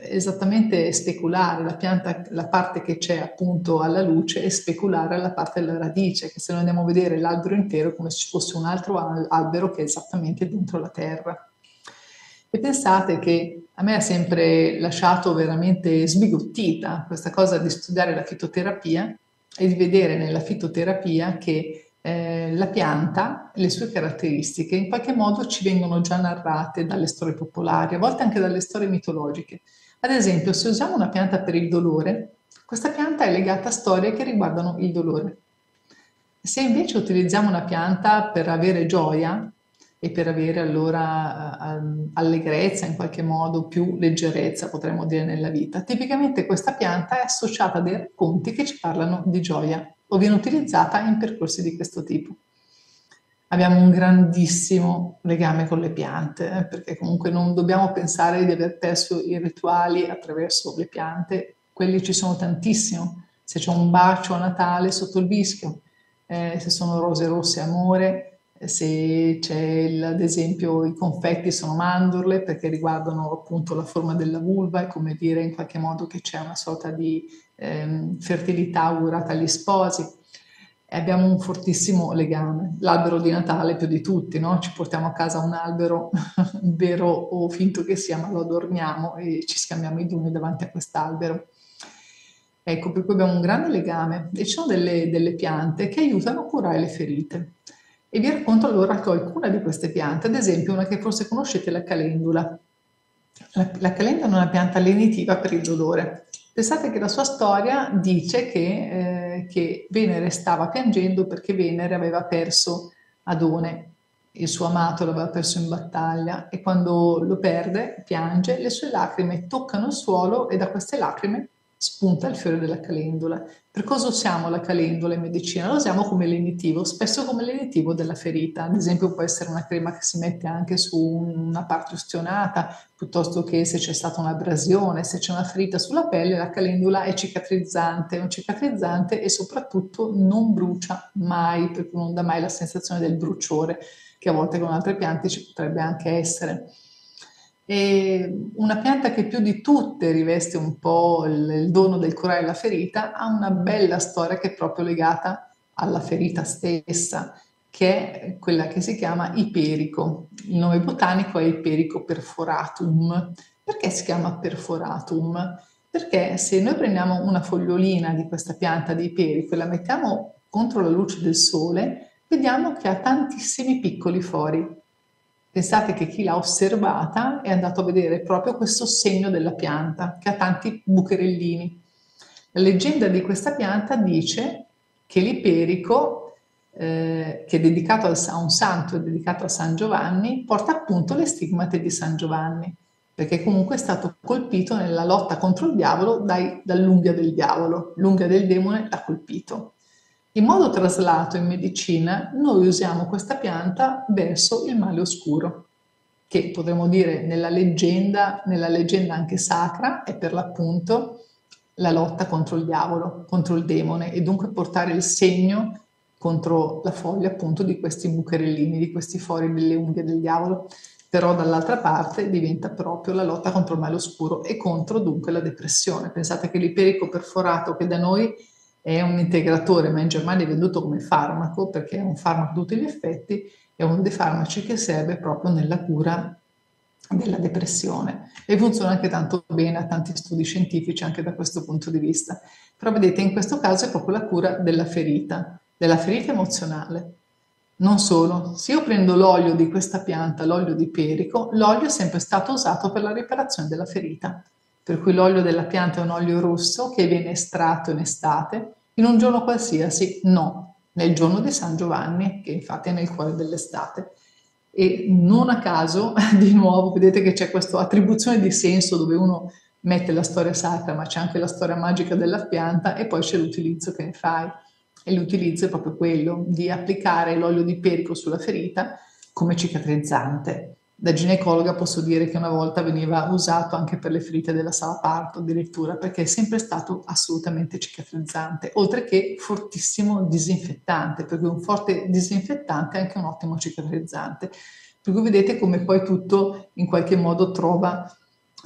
esattamente speculare, la pianta, la parte che c'è appunto alla luce, e speculare la parte della radice, che se noi andiamo a vedere l'albero intero è come se ci fosse un altro albero che è esattamente dentro la terra. E pensate che a me ha sempre lasciato veramente sbigottita questa cosa di studiare la fitoterapia e di vedere nella fitoterapia che la pianta, le sue caratteristiche in qualche modo ci vengono già narrate dalle storie popolari, a volte anche dalle storie mitologiche. Ad esempio, se usiamo una pianta per il dolore, questa pianta è legata a storie che riguardano il dolore. Se invece utilizziamo una pianta per avere gioia, e per avere allora allegrezza, in qualche modo più leggerezza potremmo dire nella vita. Tipicamente questa pianta è associata a dei racconti che ci parlano di gioia o viene utilizzata in percorsi di questo tipo. Abbiamo un grandissimo legame con le piante, perché comunque non dobbiamo pensare di aver perso i rituali attraverso le piante, quelli ci sono tantissimo. Se c'è un bacio a Natale sotto il vischio, se sono rose rosse amore, se c'è ad esempio i confetti sono mandorle perché riguardano appunto la forma della vulva e come dire in qualche modo che c'è una sorta di fertilità augurata agli sposi. E abbiamo un fortissimo legame. L'albero di Natale più di tutti, no? Ci portiamo a casa un albero, vero o finto che sia, ma lo adorniamo e ci scambiamo i doni davanti a quest'albero. Ecco, per cui abbiamo un grande legame e ci sono delle piante che aiutano a curare le ferite. E vi racconto allora qualcuna di queste piante, ad esempio una che forse conoscete, la calendula. La calendula è una pianta lenitiva per il dolore. Pensate che la sua storia dice che Venere stava piangendo perché Venere aveva perso Adone, il suo amato l'aveva perso in battaglia e quando lo perde piange, le sue lacrime toccano il suolo e da queste lacrime spunta il fiore della calendula. Per cosa usiamo la calendula in medicina? La usiamo come lenitivo, spesso come lenitivo della ferita. Ad esempio può essere una crema che si mette anche su una parte ustionata, piuttosto che se c'è stata un'abrasione, se c'è una ferita sulla pelle, la calendula è un cicatrizzante e soprattutto non brucia mai, per cui non dà mai la sensazione del bruciore che a volte con altre piante ci potrebbe anche essere. E una pianta che più di tutte riveste un po' il dono del curare la ferita ha una bella storia che è proprio legata alla ferita stessa, che è quella che si chiama iperico. Il nome botanico è Iperico perforatum. Perché si chiama perforatum? Perché se noi prendiamo una fogliolina di questa pianta di iperico e la mettiamo contro la luce del sole, vediamo che ha tantissimi piccoli fori. Pensate che chi l'ha osservata è andato a vedere proprio questo segno della pianta, che ha tanti bucherellini. La leggenda di questa pianta dice che l'iperico, che è dedicato a un santo, è dedicato a San Giovanni, porta appunto le stigmate di San Giovanni, perché comunque è stato colpito nella lotta contro il diavolo dall'unghia del diavolo, l'unghia del demone l'ha colpito. In modo traslato in medicina, noi usiamo questa pianta verso il male oscuro, che potremmo dire nella leggenda anche sacra, è per l'appunto la lotta contro il diavolo, contro il demone, e dunque portare il segno contro la foglia appunto di questi bucherellini, di questi fori delle unghie del diavolo. Però dall'altra parte diventa proprio la lotta contro il male oscuro e contro dunque la depressione. Pensate che l'iperico perforato, che da noi è un integratore, ma in Germania è venduto come farmaco, perché è un farmaco a tutti gli effetti, è uno dei farmaci che serve proprio nella cura della depressione e funziona anche tanto bene, a tanti studi scientifici anche da questo punto di vista. Però vedete, in questo caso è proprio la cura della ferita emozionale. Non solo, se io prendo l'olio di questa pianta, l'olio di iperico, l'olio è sempre stato usato per la riparazione della ferita. Per cui l'olio della pianta è un olio rosso che viene estratto in estate, in un giorno qualsiasi, no, nel giorno di San Giovanni, che infatti è nel cuore dell'estate. E non a caso, di nuovo, vedete che c'è questa attribuzione di senso dove uno mette la storia sacra, ma c'è anche la storia magica della pianta e poi c'è l'utilizzo che ne fai. E l'utilizzo è proprio quello di applicare l'olio di iperico sulla ferita come cicatrizzante. Da ginecologa posso dire che una volta veniva usato anche per le ferite della sala parto addirittura, perché è sempre stato assolutamente cicatrizzante, oltre che fortissimo disinfettante, perché un forte disinfettante è anche un ottimo cicatrizzante. Per cui vedete come poi tutto in qualche modo trova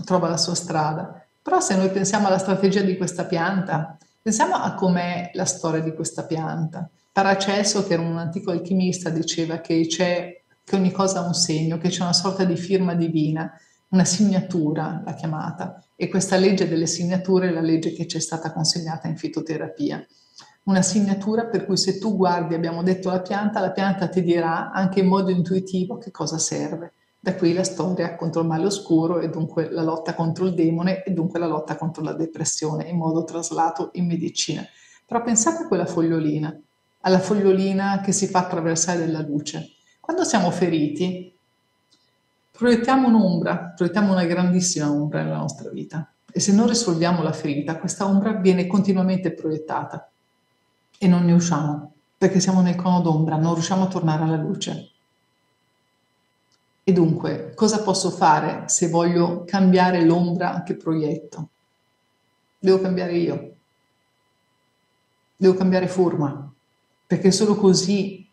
la sua strada. Però se noi pensiamo alla strategia di questa pianta, pensiamo a com'è la storia di questa pianta. Paracelso, che era un antico alchimista, diceva che ogni cosa ha un segno, che c'è una sorta di firma divina, una segnatura, l'ha chiamata, e questa legge delle segnature è la legge che ci è stata consegnata in fitoterapia. Una segnatura per cui se tu guardi, abbiamo detto la pianta ti dirà anche in modo intuitivo che cosa serve. Da qui la storia contro il male oscuro e dunque la lotta contro il demone e dunque la lotta contro la depressione in modo traslato in medicina. Però pensate a quella fogliolina, alla fogliolina che si fa attraversare della luce. Quando siamo feriti, proiettiamo un'ombra, proiettiamo una grandissima ombra nella nostra vita e se non risolviamo la ferita, questa ombra viene continuamente proiettata e non ne usciamo. perché siamo nel cono d'ombra, non riusciamo a tornare alla luce. E dunque, cosa posso fare se voglio cambiare l'ombra che proietto? Devo cambiare io, devo cambiare forma, perché solo così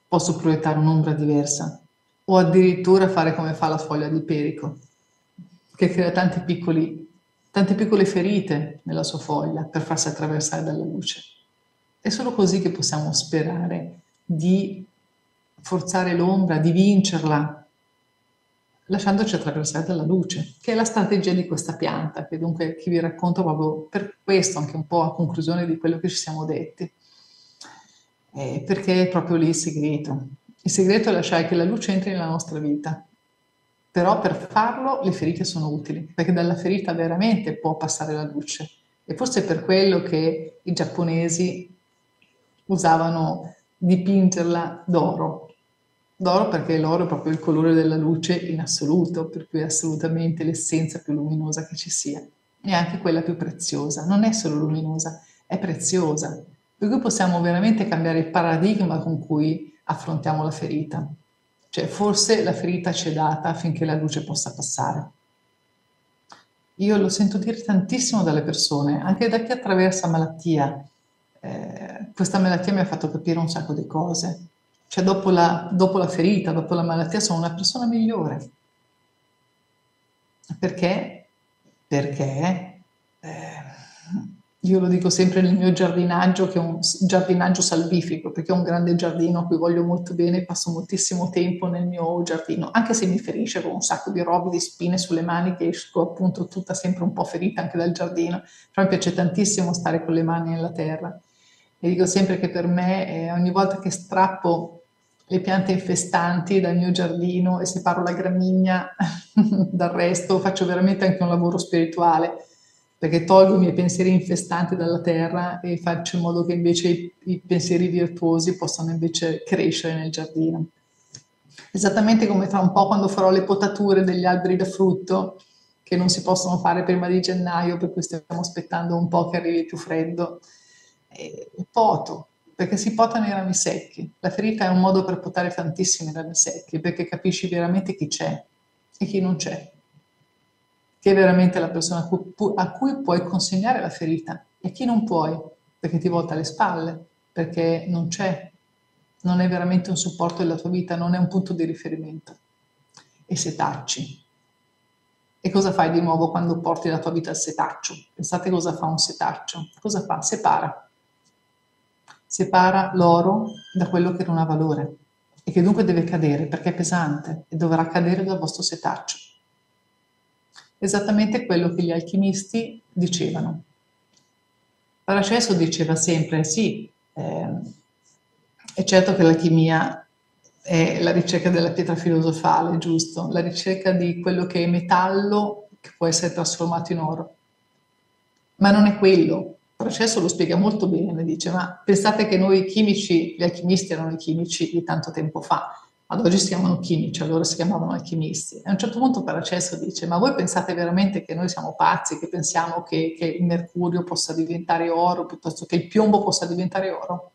posso proiettare un'ombra diversa, o addirittura fare come fa la foglia di Perico, che crea tante piccole ferite nella sua foglia per farsi attraversare dalla luce. È solo così che possiamo sperare di forzare l'ombra, di vincerla, lasciandoci attraversare dalla luce, che è la strategia di questa pianta, che dunque vi racconto proprio per questo, anche un po' a conclusione di quello che ci siamo detti, perché è proprio lì il segreto. Il segreto è lasciare che la luce entri nella nostra vita, però per farlo le ferite sono utili, perché dalla ferita veramente può passare la luce. E forse è per quello che i giapponesi usavano dipingerla d'oro. D'oro perché l'oro è proprio il colore della luce in assoluto, per cui è assolutamente l'essenza più luminosa che ci sia. E anche quella più preziosa. Non è solo luminosa, è preziosa. Per cui possiamo veramente cambiare il paradigma con cui affrontiamo la ferita. Cioè, forse la ferita ci è data affinché la luce possa passare. Io lo sento dire tantissimo dalle persone, anche da chi attraversa malattia. Questa malattia mi ha fatto capire un sacco di cose. Cioè, dopo la ferita, dopo la malattia, sono una persona migliore. Perché? Perché io lo dico sempre nel mio giardinaggio, che è un giardinaggio salvifico, perché è un grande giardino a cui voglio molto bene, passo moltissimo tempo nel mio giardino, anche se mi ferisce con un sacco di robe, di spine sulle mani, che esco appunto tutta sempre un po' ferita anche dal giardino, però mi piace tantissimo stare con le mani nella terra. E dico sempre che per me, ogni volta che strappo le piante infestanti dal mio giardino e separo la gramigna dal resto, faccio veramente anche un lavoro spirituale, perché tolgo i miei pensieri infestanti dalla terra e faccio in modo che invece i pensieri virtuosi possano invece crescere nel giardino. Esattamente come tra un po' quando farò le potature degli alberi da frutto, che non si possono fare prima di gennaio, per cui stiamo aspettando un po' che arrivi più freddo. Poto, perché si potano i rami secchi. La ferita è un modo per potare tantissimi rami secchi, perché capisci veramente chi c'è e chi non c'è. Chi è veramente la persona a cui puoi consegnare la ferita e chi non puoi, perché ti volta le spalle, perché non c'è, non è veramente un supporto della tua vita, non è un punto di riferimento. E setacci. E cosa fai di nuovo quando porti la tua vita al setaccio? Pensate cosa fa un setaccio. Cosa fa? Separa. Separa l'oro da quello che non ha valore e che dunque deve cadere perché è pesante e dovrà cadere dal vostro setaccio. Esattamente quello che gli alchimisti dicevano. Paracelso diceva sempre, sì, è certo che l'alchimia è la ricerca della pietra filosofale, giusto? La ricerca di quello che è metallo che può essere trasformato in oro. Ma non è quello. Paracelso lo spiega molto bene, dice, ma pensate che noi chimici, gli alchimisti erano i chimici di tanto tempo fa, ad oggi si chiamano chimici, allora si chiamavano alchimisti. E a un certo punto Paracelso dice, ma voi pensate veramente che noi siamo pazzi, che pensiamo che il mercurio possa diventare oro, piuttosto che il piombo possa diventare oro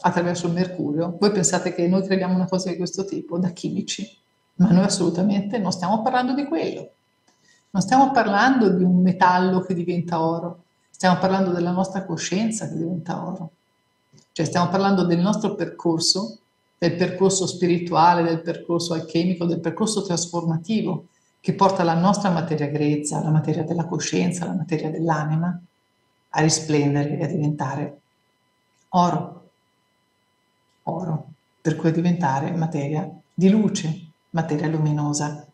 attraverso il mercurio? Voi pensate che noi crediamo una cosa di questo tipo da chimici? Ma noi assolutamente non stiamo parlando di quello. Non stiamo parlando di un metallo che diventa oro, stiamo parlando della nostra coscienza che diventa oro. Cioè stiamo parlando del nostro percorso, del percorso spirituale, del percorso alchemico, del percorso trasformativo che porta la nostra materia grezza, la materia della coscienza, la materia dell'anima a risplendere e a diventare oro. Oro, per cui diventare materia di luce, materia luminosa,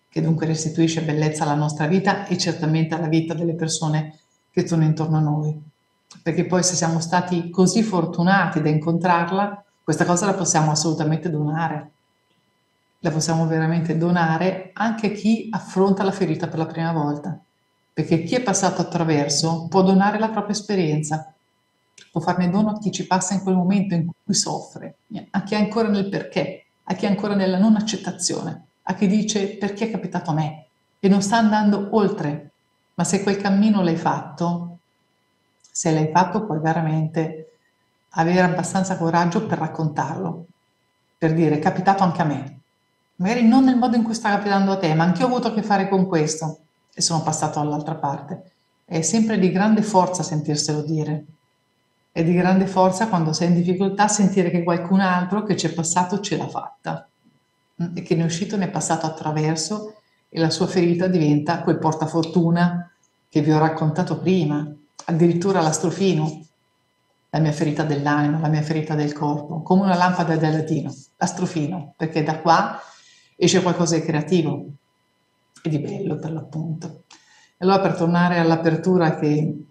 che dunque restituisce bellezza alla nostra vita e certamente alla vita delle persone che sono intorno a noi. Perché poi se siamo stati così fortunati da incontrarla, questa cosa la possiamo assolutamente donare. La possiamo veramente donare anche a chi affronta la ferita per la prima volta. Perché chi è passato attraverso può donare la propria esperienza, può farne dono a chi ci passa in quel momento in cui soffre, a chi è ancora nel perché, a chi è ancora nella non accettazione, a chi dice perché è capitato a me e non sta andando oltre. Ma se quel cammino l'hai fatto, se l'hai fatto puoi veramente avere abbastanza coraggio per raccontarlo, per dire è capitato anche a me. Magari non nel modo in cui sta capitando a te, ma anche io ho avuto a che fare con questo e sono passato dall'altra parte. È sempre di grande forza sentirselo dire. È di grande forza quando sei in difficoltà sentire che qualcun altro che ci è passato ce l'ha fatta e che ne è uscito, ne è passato attraverso e la sua ferita diventa quel portafortuna che vi ho raccontato prima, addirittura l'astrofino, la mia ferita dell'anima, la mia ferita del corpo, come una lampada da latino, l'astrofino, perché da qua esce qualcosa di creativo e di bello per l'appunto. Allora per tornare all'apertura che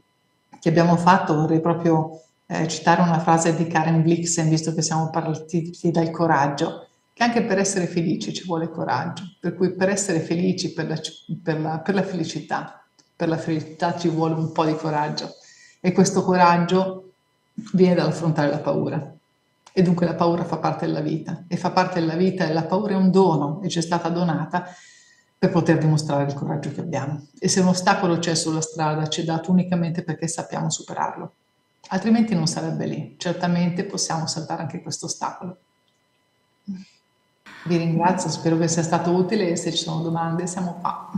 abbiamo fatto vorrei proprio citare una frase di Karen Blixen, visto che siamo partiti dal coraggio, che anche per essere felici ci vuole coraggio, per cui per essere felici, per la felicità ci vuole un po' di coraggio e questo coraggio viene dall'affrontare la paura e dunque la paura fa parte della vita e fa parte della vita e la paura è un dono e ci è stata donata per poter dimostrare il coraggio che abbiamo e se un ostacolo c'è sulla strada ci è dato unicamente perché sappiamo superarlo, altrimenti non sarebbe lì, certamente possiamo saltare anche questo ostacolo. Vi ringrazio, spero che sia stato utile e se ci sono domande siamo qua.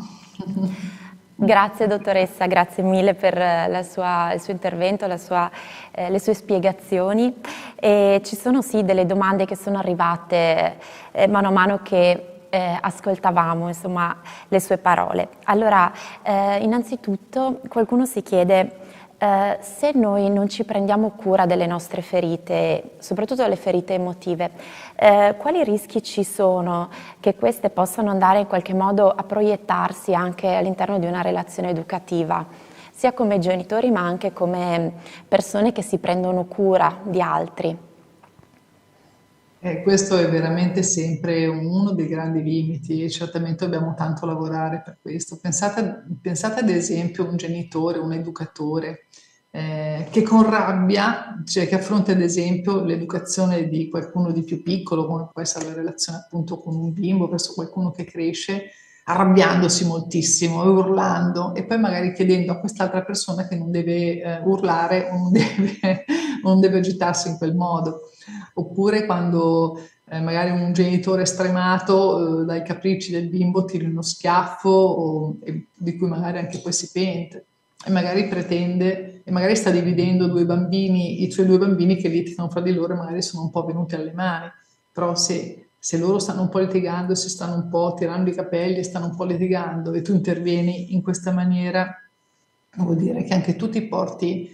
Grazie dottoressa, grazie mille per il suo intervento, le sue spiegazioni. E ci sono sì delle domande che sono arrivate mano a mano che ascoltavamo insomma, le sue parole. Allora, innanzitutto qualcuno si chiede se noi non ci prendiamo cura delle nostre ferite, soprattutto le ferite emotive, quali rischi ci sono che queste possano andare in qualche modo a proiettarsi anche all'interno di una relazione educativa, sia come genitori ma anche come persone che si prendono cura di altri? Questo è veramente sempre uno dei grandi limiti e certamente dobbiamo tanto lavorare per questo. Pensate ad esempio a un genitore, un educatore che con rabbia, cioè che affronta ad esempio l'educazione di qualcuno di più piccolo, come può essere la relazione appunto con un bimbo, verso qualcuno che cresce, arrabbiandosi moltissimo e urlando e poi magari chiedendo a quest'altra persona che non deve urlare o non deve agitarsi in quel modo. Oppure quando magari un genitore stremato dai capricci del bimbo tira uno schiaffo di cui magari anche poi si pente e magari pretende e magari sta dividendo i suoi due bambini che litigano fra di loro e magari sono un po' venuti alle mani, però se loro stanno un po' litigando, si stanno un po' tirando i capelli e stanno un po' litigando e tu intervieni in questa maniera, vuol dire che anche tu ti porti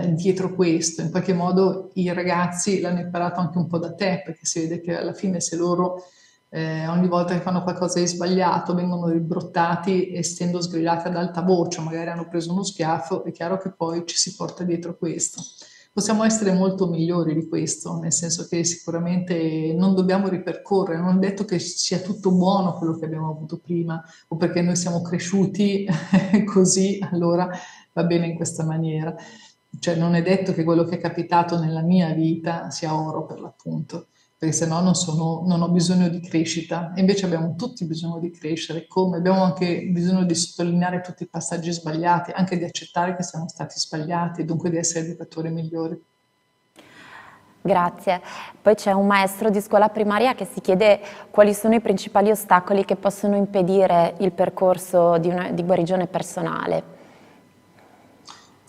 dietro questo, in qualche modo i ragazzi l'hanno imparato anche un po' da te, perché si vede che alla fine se loro ogni volta che fanno qualcosa di sbagliato vengono ribrottati essendo sgridati ad alta voce, magari hanno preso uno schiaffo, è chiaro che poi ci si porta dietro questo. Possiamo essere molto migliori di questo, nel senso che sicuramente non dobbiamo ripercorrere, non è detto che sia tutto buono quello che abbiamo avuto prima, o perché noi siamo cresciuti così, allora va bene in questa maniera. Cioè non è detto che quello che è capitato nella mia vita sia oro per l'appunto, perché se no non ho bisogno di crescita, e invece abbiamo tutti bisogno di crescere, come abbiamo anche bisogno di sottolineare tutti i passaggi sbagliati, anche di accettare che siamo stati sbagliati, dunque di essere educatori migliori. Grazie. Poi c'è un maestro di scuola primaria che si chiede quali sono i principali ostacoli che possono impedire il percorso di guarigione personale.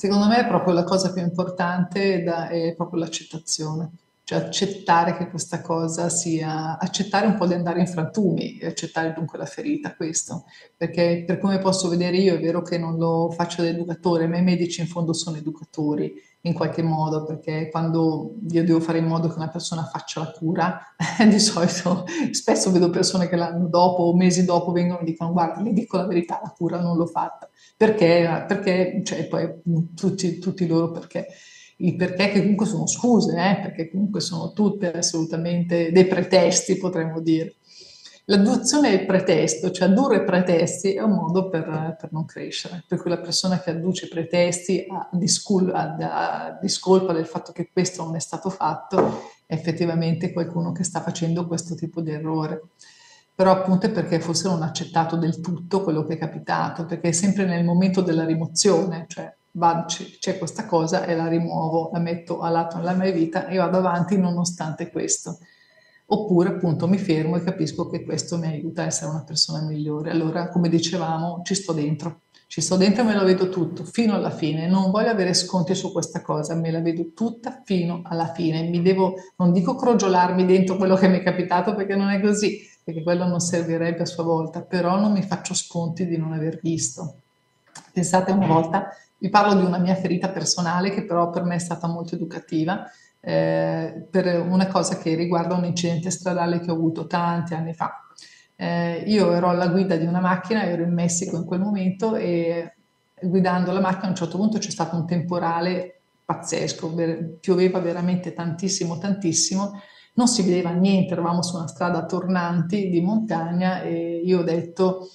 Secondo me è proprio la cosa più importante è proprio l'accettazione, cioè accettare che questa cosa accettare un po' di andare in frantumi e accettare dunque la ferita, questo, perché per come posso vedere io è vero che non lo faccio da educatore, ma i medici in fondo sono educatori in qualche modo, perché quando io devo fare in modo che una persona faccia la cura, di solito spesso vedo persone che l'anno dopo o mesi dopo vengono e dicono guarda, le dico la verità, la cura non l'ho fatta. Perché, cioè poi tutti loro perché, i perché che comunque sono scuse, perché comunque sono tutte assolutamente dei pretesti, potremmo dire. L'adduzione è il pretesto, cioè addurre pretesti è un modo per non crescere, per cui la persona che adduce pretesti a discolpa del fatto che questo non è stato fatto è effettivamente qualcuno che sta facendo questo tipo di errore. Però appunto è perché forse non ha accettato del tutto quello che è capitato, perché è sempre nel momento della rimozione, cioè c'è questa cosa e la rimuovo, la metto a lato nella mia vita e vado avanti nonostante questo. Oppure appunto mi fermo e capisco che questo mi aiuta a essere una persona migliore. Allora, come dicevamo, ci sto dentro e me lo vedo tutto, fino alla fine. Non voglio avere sconti su questa cosa, me la vedo tutta fino alla fine. Non dico crogiolarmi dentro quello che mi è capitato perché non è così, perché quello non servirebbe a sua volta, però non mi faccio sconti di non aver visto. Pensate una volta, vi parlo di una mia ferita personale che però per me è stata molto educativa, per una cosa che riguarda un incidente stradale che ho avuto tanti anni fa. Io ero alla guida di una macchina, ero in Messico in quel momento e guidando la macchina a un certo punto c'è stato un temporale pazzesco, pioveva veramente tantissimo, tantissimo, non si vedeva niente, eravamo su una strada tornanti di montagna e io ho detto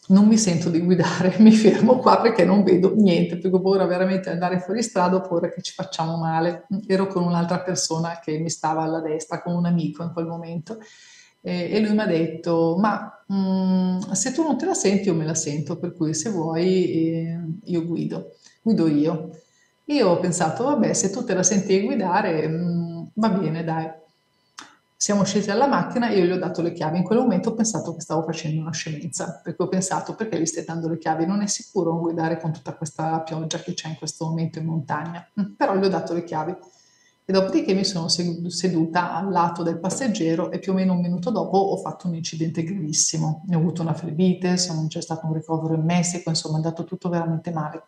non mi sento di guidare, mi fermo qua perché non vedo niente, perché ho paura veramente di andare fuori strada, ho paura che ci facciamo male. Ero con un'altra persona che mi stava alla destra, con un amico in quel momento, e lui mi ha detto, ma se tu non te la senti io me la sento, per cui se vuoi io guido io. Io ho pensato, vabbè, se tu te la senti di guidare, va bene, dai. Siamo scesi dalla macchina e io gli ho dato le chiavi. In quel momento ho pensato che stavo facendo una scemenza, perché ho pensato, perché gli stai dando le chiavi? Non è sicuro guidare con tutta questa pioggia che c'è in questo momento in montagna. Però gli ho dato le chiavi. E dopodiché mi sono seduta al lato del passeggero e più o meno un minuto dopo ho fatto un incidente gravissimo. Ne ho avuto una flebite, c'è stato un ricovero in Messico, insomma è andato tutto veramente male.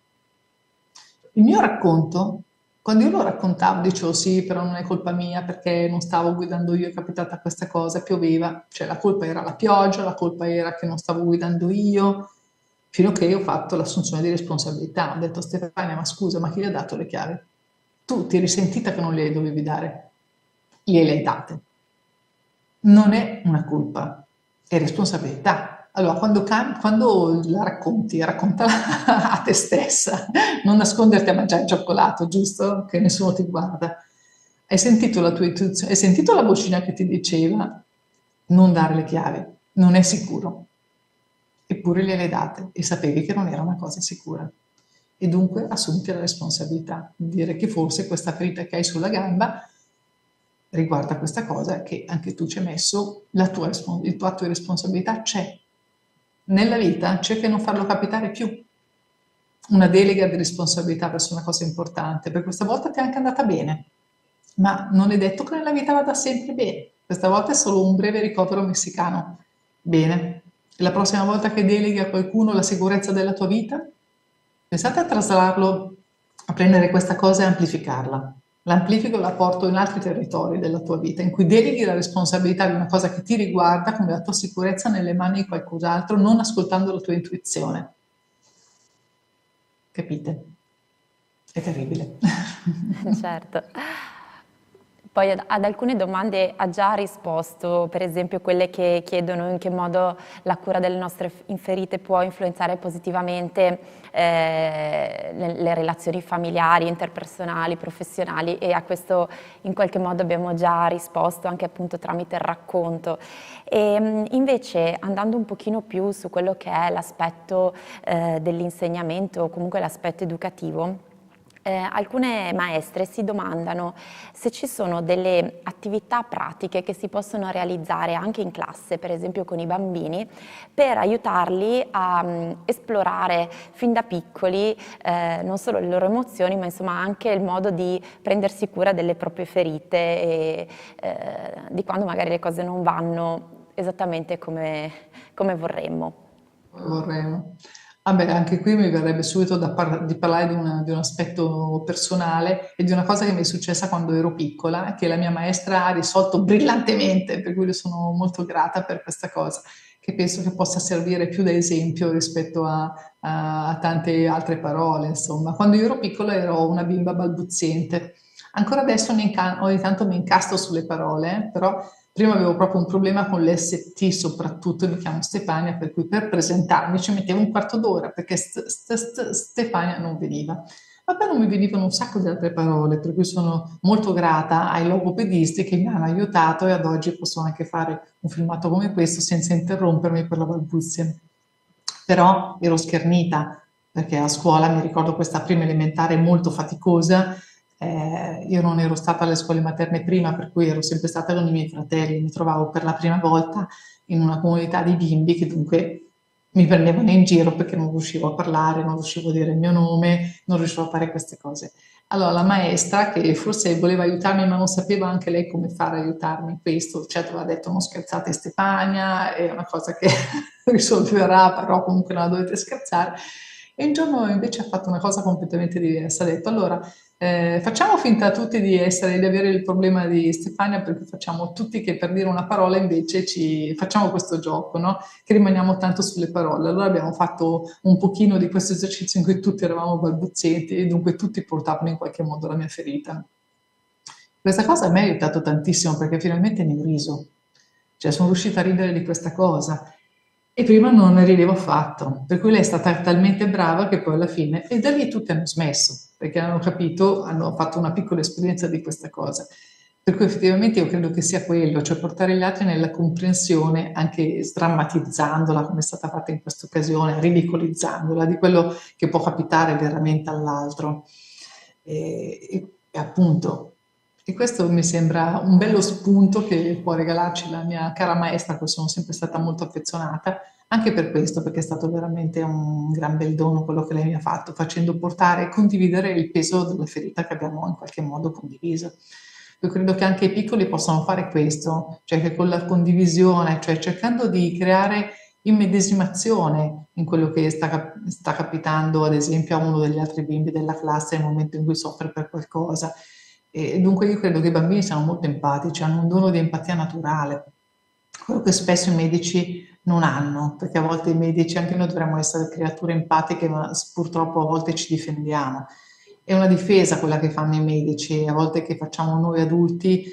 Il mio racconto, quando io lo raccontavo, dicevo sì, però non è colpa mia perché non stavo guidando io, è capitata questa cosa, pioveva, cioè la colpa era la pioggia, la colpa era che non stavo guidando io, fino a che ho fatto l'assunzione di responsabilità. Ho detto Stefania, ma scusa, ma chi le ha dato le chiavi? Tu ti eri sentita che non le dovevi dare? Gliele hai date. Non è una colpa, è responsabilità. Allora, quando la racconti, raccontala a te stessa, non nasconderti a mangiare il cioccolato, giusto? Che nessuno ti guarda. Hai sentito la tua intuizione, hai sentito la vocina che ti diceva non dare le chiavi, non è sicuro. Eppure gliele hai date e sapevi che non era una cosa sicura. E dunque assumiti la responsabilità, di dire che forse questa ferita che hai sulla gamba riguarda questa cosa che anche tu ci hai messo, il tuo atto di responsabilità c'è. Nella vita cerca di non farlo capitare più. Una delega di responsabilità verso una cosa importante, per questa volta ti è anche andata bene, ma non è detto che nella vita vada sempre bene. Questa volta è solo un breve ricovero messicano. Bene. E la prossima volta che deleghi a qualcuno la sicurezza della tua vita, pensate a trasladarlo, a prendere questa cosa e amplificarla. L'amplifico e la porto in altri territori della tua vita, in cui deleghi la responsabilità di una cosa che ti riguarda come la tua sicurezza nelle mani di qualcos'altro, non ascoltando la tua intuizione. Capite? È terribile. Certo. Poi ad alcune domande ha già risposto, per esempio quelle che chiedono in che modo la cura delle nostre ferite può influenzare positivamente le relazioni familiari, interpersonali, professionali, e a questo in qualche modo abbiamo già risposto anche appunto tramite il racconto. E invece andando un pochino più su quello che è l'aspetto dell'insegnamento o comunque l'aspetto educativo, alcune maestre si domandano se ci sono delle attività pratiche che si possono realizzare anche in classe, per esempio con i bambini, per aiutarli a esplorare fin da piccoli non solo le loro emozioni, ma insomma anche il modo di prendersi cura delle proprie ferite e di quando magari le cose non vanno esattamente come vorremmo. Vorremmo. Vabbè, anche qui mi verrebbe subito di parlare di un aspetto personale e di una cosa che mi è successa quando ero piccola, che la mia maestra ha risolto brillantemente, per cui le sono molto grata per questa cosa, che penso che possa servire più da esempio rispetto a tante altre parole, insomma. Quando io ero piccola ero una bimba balbuziente. Ancora adesso ogni tanto mi incastro sulle parole, però prima avevo proprio un problema con l'ST soprattutto, mi chiamo Stefania, per cui per presentarmi ci mettevo un quarto d'ora perché Stefania non veniva. Ma poi non mi venivano un sacco di altre parole, per cui sono molto grata ai logopedisti che mi hanno aiutato e ad oggi posso anche fare un filmato come questo senza interrompermi per la balbuzia. Però ero schernita, perché a scuola mi ricordo questa prima elementare molto faticosa. Io non ero stata alle scuole materne prima, per cui ero sempre stata con i miei fratelli, mi trovavo per la prima volta in una comunità di bimbi che dunque mi prendevano in giro perché non riuscivo a parlare, non riuscivo a dire il mio nome, non riuscivo a fare queste cose. Allora la maestra, che forse voleva aiutarmi ma non sapeva anche lei come fare a aiutarmi in questo, certo aveva detto non scherzate Stefania, è una cosa che risolverà, però comunque non la dovete scherzare. E un giorno invece ha fatto una cosa completamente diversa, ha detto allora facciamo finta tutti di avere il problema di Stefania perché facciamo tutti che per dire una parola invece facciamo questo gioco, no? Che rimaniamo tanto sulle parole. Allora abbiamo fatto un pochino di questo esercizio in cui tutti eravamo balbuzienti e dunque tutti portavano in qualche modo la mia ferita. Questa cosa a me ha aiutato tantissimo perché finalmente ne ho riso, cioè sono riuscita a ridere di questa cosa e prima non ne ridevo affatto, per cui lei è stata talmente brava che poi alla fine, e da lì tutti hanno smesso, perché hanno capito, hanno fatto una piccola esperienza di questa cosa. Per cui effettivamente io credo che sia quello, cioè portare gli altri nella comprensione, anche sdrammatizzandola come è stata fatta in questa occasione, ridicolizzandola, di quello che può capitare veramente all'altro. E appunto, e questo mi sembra un bello spunto che può regalarci la mia cara maestra, a cui sono sempre stata molto affezionata, anche per questo, perché è stato veramente un gran bel dono quello che lei mi ha fatto, facendo portare e condividere il peso della ferita che abbiamo in qualche modo condiviso. Io credo che anche i piccoli possano fare questo, cioè che con la condivisione, cioè cercando di creare immedesimazione in quello che sta capitando, ad esempio, a uno degli altri bimbi della classe nel momento in cui soffre per qualcosa. E dunque io credo che i bambini siano molto empatici, hanno un dono di empatia naturale, quello che spesso i medici non hanno, perché a volte i medici, anche noi dovremmo essere creature empatiche, ma purtroppo a volte ci difendiamo. È una difesa quella che fanno i medici, a volte che facciamo noi adulti,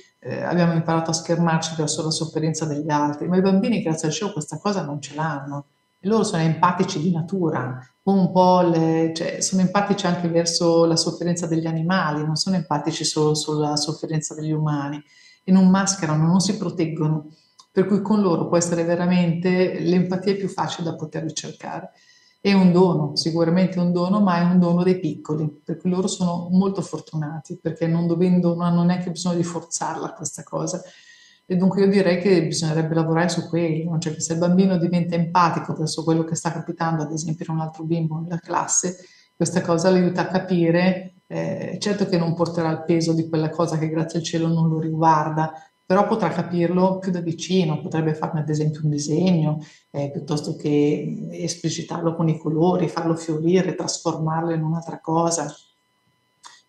abbiamo imparato a schermarci verso la sofferenza degli altri, ma i bambini, grazie al cielo, questa cosa non ce l'hanno. E loro sono empatici di natura, un po' cioè, sono empatici anche verso la sofferenza degli animali, non sono empatici solo sulla sofferenza degli umani e non mascherano, non si proteggono, per cui con loro può essere veramente l'empatia più facile da poter ricercare. È un dono, sicuramente un dono, ma è un dono dei piccoli, per cui loro sono molto fortunati, perché non hanno neanche bisogno di forzarla questa cosa. E dunque io direi che bisognerebbe lavorare su quello, cioè che se il bambino diventa empatico verso quello che sta capitando, ad esempio in un altro bimbo nella classe, questa cosa l'aiuta a capire, certo che non porterà il peso di quella cosa che grazie al cielo non lo riguarda, però potrà capirlo più da vicino, potrebbe farne ad esempio un disegno, piuttosto che esplicitarlo con i colori, farlo fiorire, trasformarlo in un'altra cosa.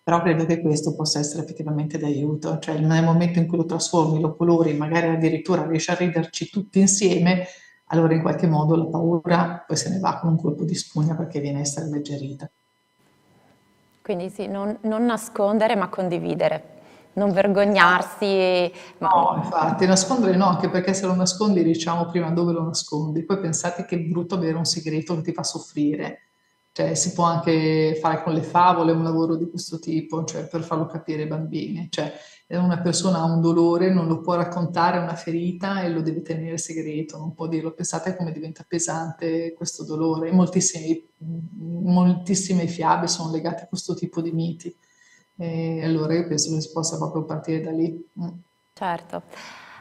Però credo che questo possa essere effettivamente d'aiuto, cioè nel momento in cui lo trasformi, lo colori, magari addirittura riesci a riderci tutti insieme, allora in qualche modo la paura poi se ne va con un colpo di spugna perché viene a essere alleggerita. Quindi sì, non nascondere ma condividere, non vergognarsi. No, infatti, nascondere no, anche perché se lo nascondi diciamo prima dove lo nascondi, poi pensate che è brutto avere un segreto che ti fa soffrire, cioè si può anche fare con le favole un lavoro di questo tipo, cioè per farlo capire ai bambini, cioè una persona ha un dolore, non lo può raccontare, una ferita e lo deve tenere segreto, non può dirlo, pensate come diventa pesante questo dolore, e moltissime fiabe sono legate a questo tipo di miti. E allora io penso che si possa proprio partire da lì. Certo,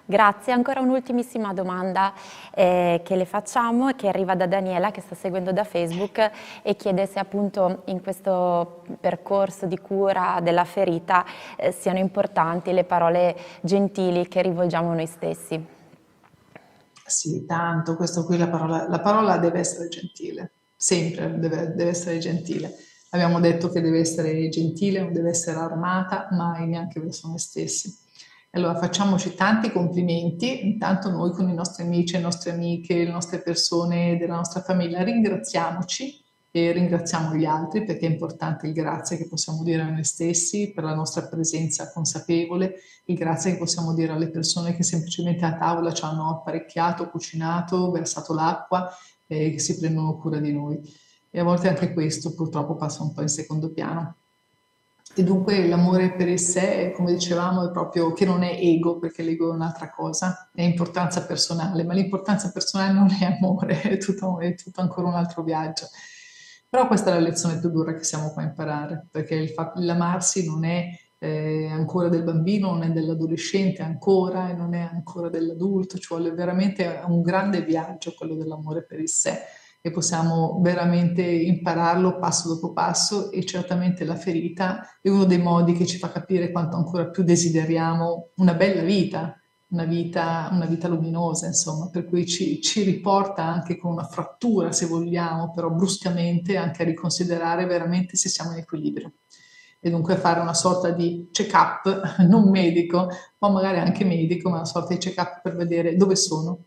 grazie. Ancora un'ultimissima domanda che le facciamo e che arriva da Daniela che sta seguendo da Facebook e chiede se appunto in questo percorso di cura della ferita siano importanti le parole gentili che rivolgiamo noi stessi. Sì, tanto, questo qui la parola deve essere gentile, sempre deve essere gentile. Abbiamo detto che deve essere gentile, non deve essere armata, mai neanche verso noi stessi. Allora facciamoci tanti complimenti, intanto noi con i nostri amici, le nostre amiche, le nostre persone della nostra famiglia, ringraziamoci e ringraziamo gli altri perché è importante il grazie che possiamo dire a noi stessi per la nostra presenza consapevole, il grazie che possiamo dire alle persone che semplicemente a tavola ci hanno apparecchiato, cucinato, versato l'acqua e che si prendono cura di noi. E a volte anche questo purtroppo passa un po' in secondo piano. E dunque l'amore per il sé, come dicevamo, è proprio che non è ego, perché l'ego è un'altra cosa, è importanza personale, ma l'importanza personale non è amore, è tutto ancora un altro viaggio. Però questa è la lezione più dura che siamo qua a imparare, perché l'amarsi non è ancora del bambino, non è dell'adolescente ancora e non è ancora dell'adulto, ci vuole veramente un grande viaggio quello dell'amore per il sé e possiamo veramente impararlo passo dopo passo e certamente la ferita è uno dei modi che ci fa capire quanto ancora più desideriamo una bella vita, una vita luminosa, insomma, per cui ci riporta anche con una frattura, se vogliamo, però bruscamente anche a riconsiderare veramente se siamo in equilibrio. E dunque fare una sorta di check-up, non medico, ma magari anche medico, ma una sorta di check-up per vedere dove sono,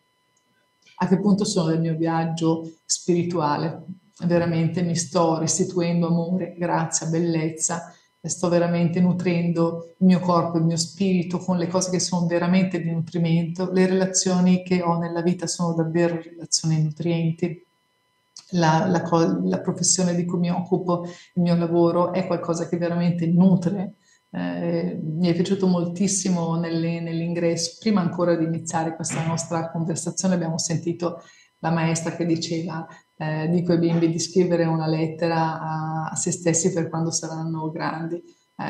a che punto sono del mio viaggio spirituale. Veramente mi sto restituendo amore, grazia, bellezza, e sto veramente nutrendo il mio corpo, il mio spirito con le cose che sono veramente di nutrimento. Le relazioni che ho nella vita sono davvero relazioni nutrienti. La professione di cui mi occupo, il mio lavoro è qualcosa che veramente nutre. Mi è piaciuto moltissimo nell'ingresso, prima ancora di iniziare questa nostra conversazione, abbiamo sentito la maestra che diceva dico ai bimbi di scrivere una lettera a se stessi per quando saranno grandi.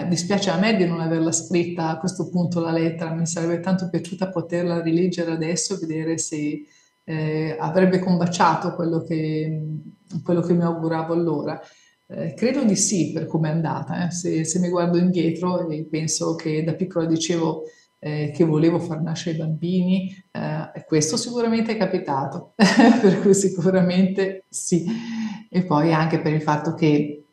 Dispiace a me di non averla scritta a questo punto la lettera, mi sarebbe tanto piaciuta poterla rileggere adesso e vedere se avrebbe combaciato quello che mi auguravo allora. Credo di sì per come è andata. Se mi guardo indietro e penso che da piccola dicevo che volevo far nascere i bambini, questo sicuramente è capitato, per cui sicuramente sì. E poi anche per il fatto che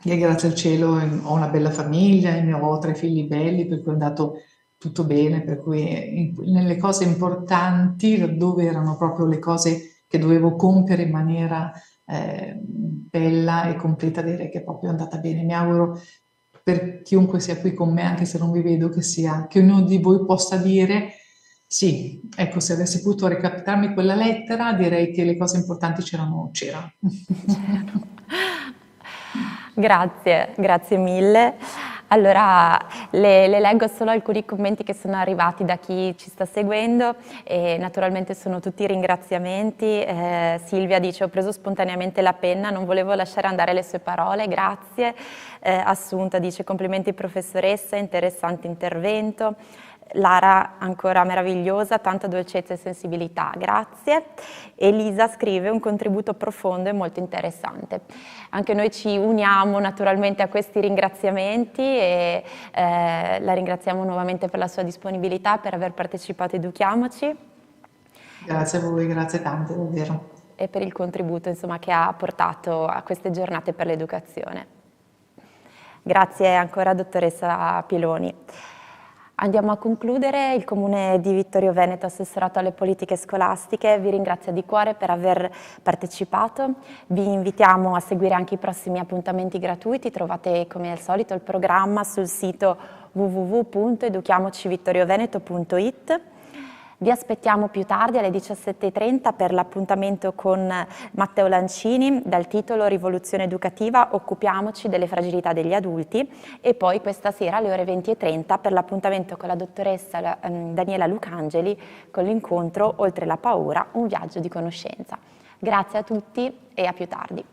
grazie al cielo ho una bella famiglia, ho 3 figli belli, per cui è andato tutto bene, per cui nelle cose importanti, dove erano proprio le cose che dovevo compiere in maniera bella e completa, direi che è proprio andata bene. Mi auguro per chiunque sia qui con me, anche se non vi vedo, che ognuno di voi possa dire sì, ecco, se avessi potuto recapitarmi quella lettera, direi che le cose importanti c'erano. Grazie, grazie mille. Allora, le leggo solo alcuni commenti che sono arrivati da chi ci sta seguendo e naturalmente sono tutti ringraziamenti. Silvia dice: ho preso spontaneamente la penna, non volevo lasciare andare le sue parole, grazie. Assunta dice: complimenti professoressa, interessante intervento. Lara ancora meravigliosa, tanta dolcezza e sensibilità, grazie. Elisa scrive: un contributo profondo e molto interessante. Anche noi ci uniamo naturalmente a questi ringraziamenti e la ringraziamo nuovamente per la sua disponibilità, per aver partecipato a Educhiamoci. Grazie a voi, grazie tante, davvero. E per il contributo, insomma, che ha portato a queste giornate per l'educazione. Grazie ancora, dottoressa Piloni. Andiamo a concludere. Il Comune di Vittorio Veneto, assessorato alle politiche scolastiche, vi ringrazia di cuore per aver partecipato. Vi invitiamo a seguire anche i prossimi appuntamenti gratuiti. Trovate come al solito il programma sul sito www.educhiamocivittorioveneto.it. Vi aspettiamo più tardi alle 17:30 per l'appuntamento con Matteo Lancini dal titolo Rivoluzione educativa, occupiamoci delle fragilità degli adulti, e poi questa sera alle ore 20:30 per l'appuntamento con la dottoressa Daniela Lucangeli con l'incontro Oltre la paura, un viaggio di conoscenza. Grazie a tutti e a più tardi.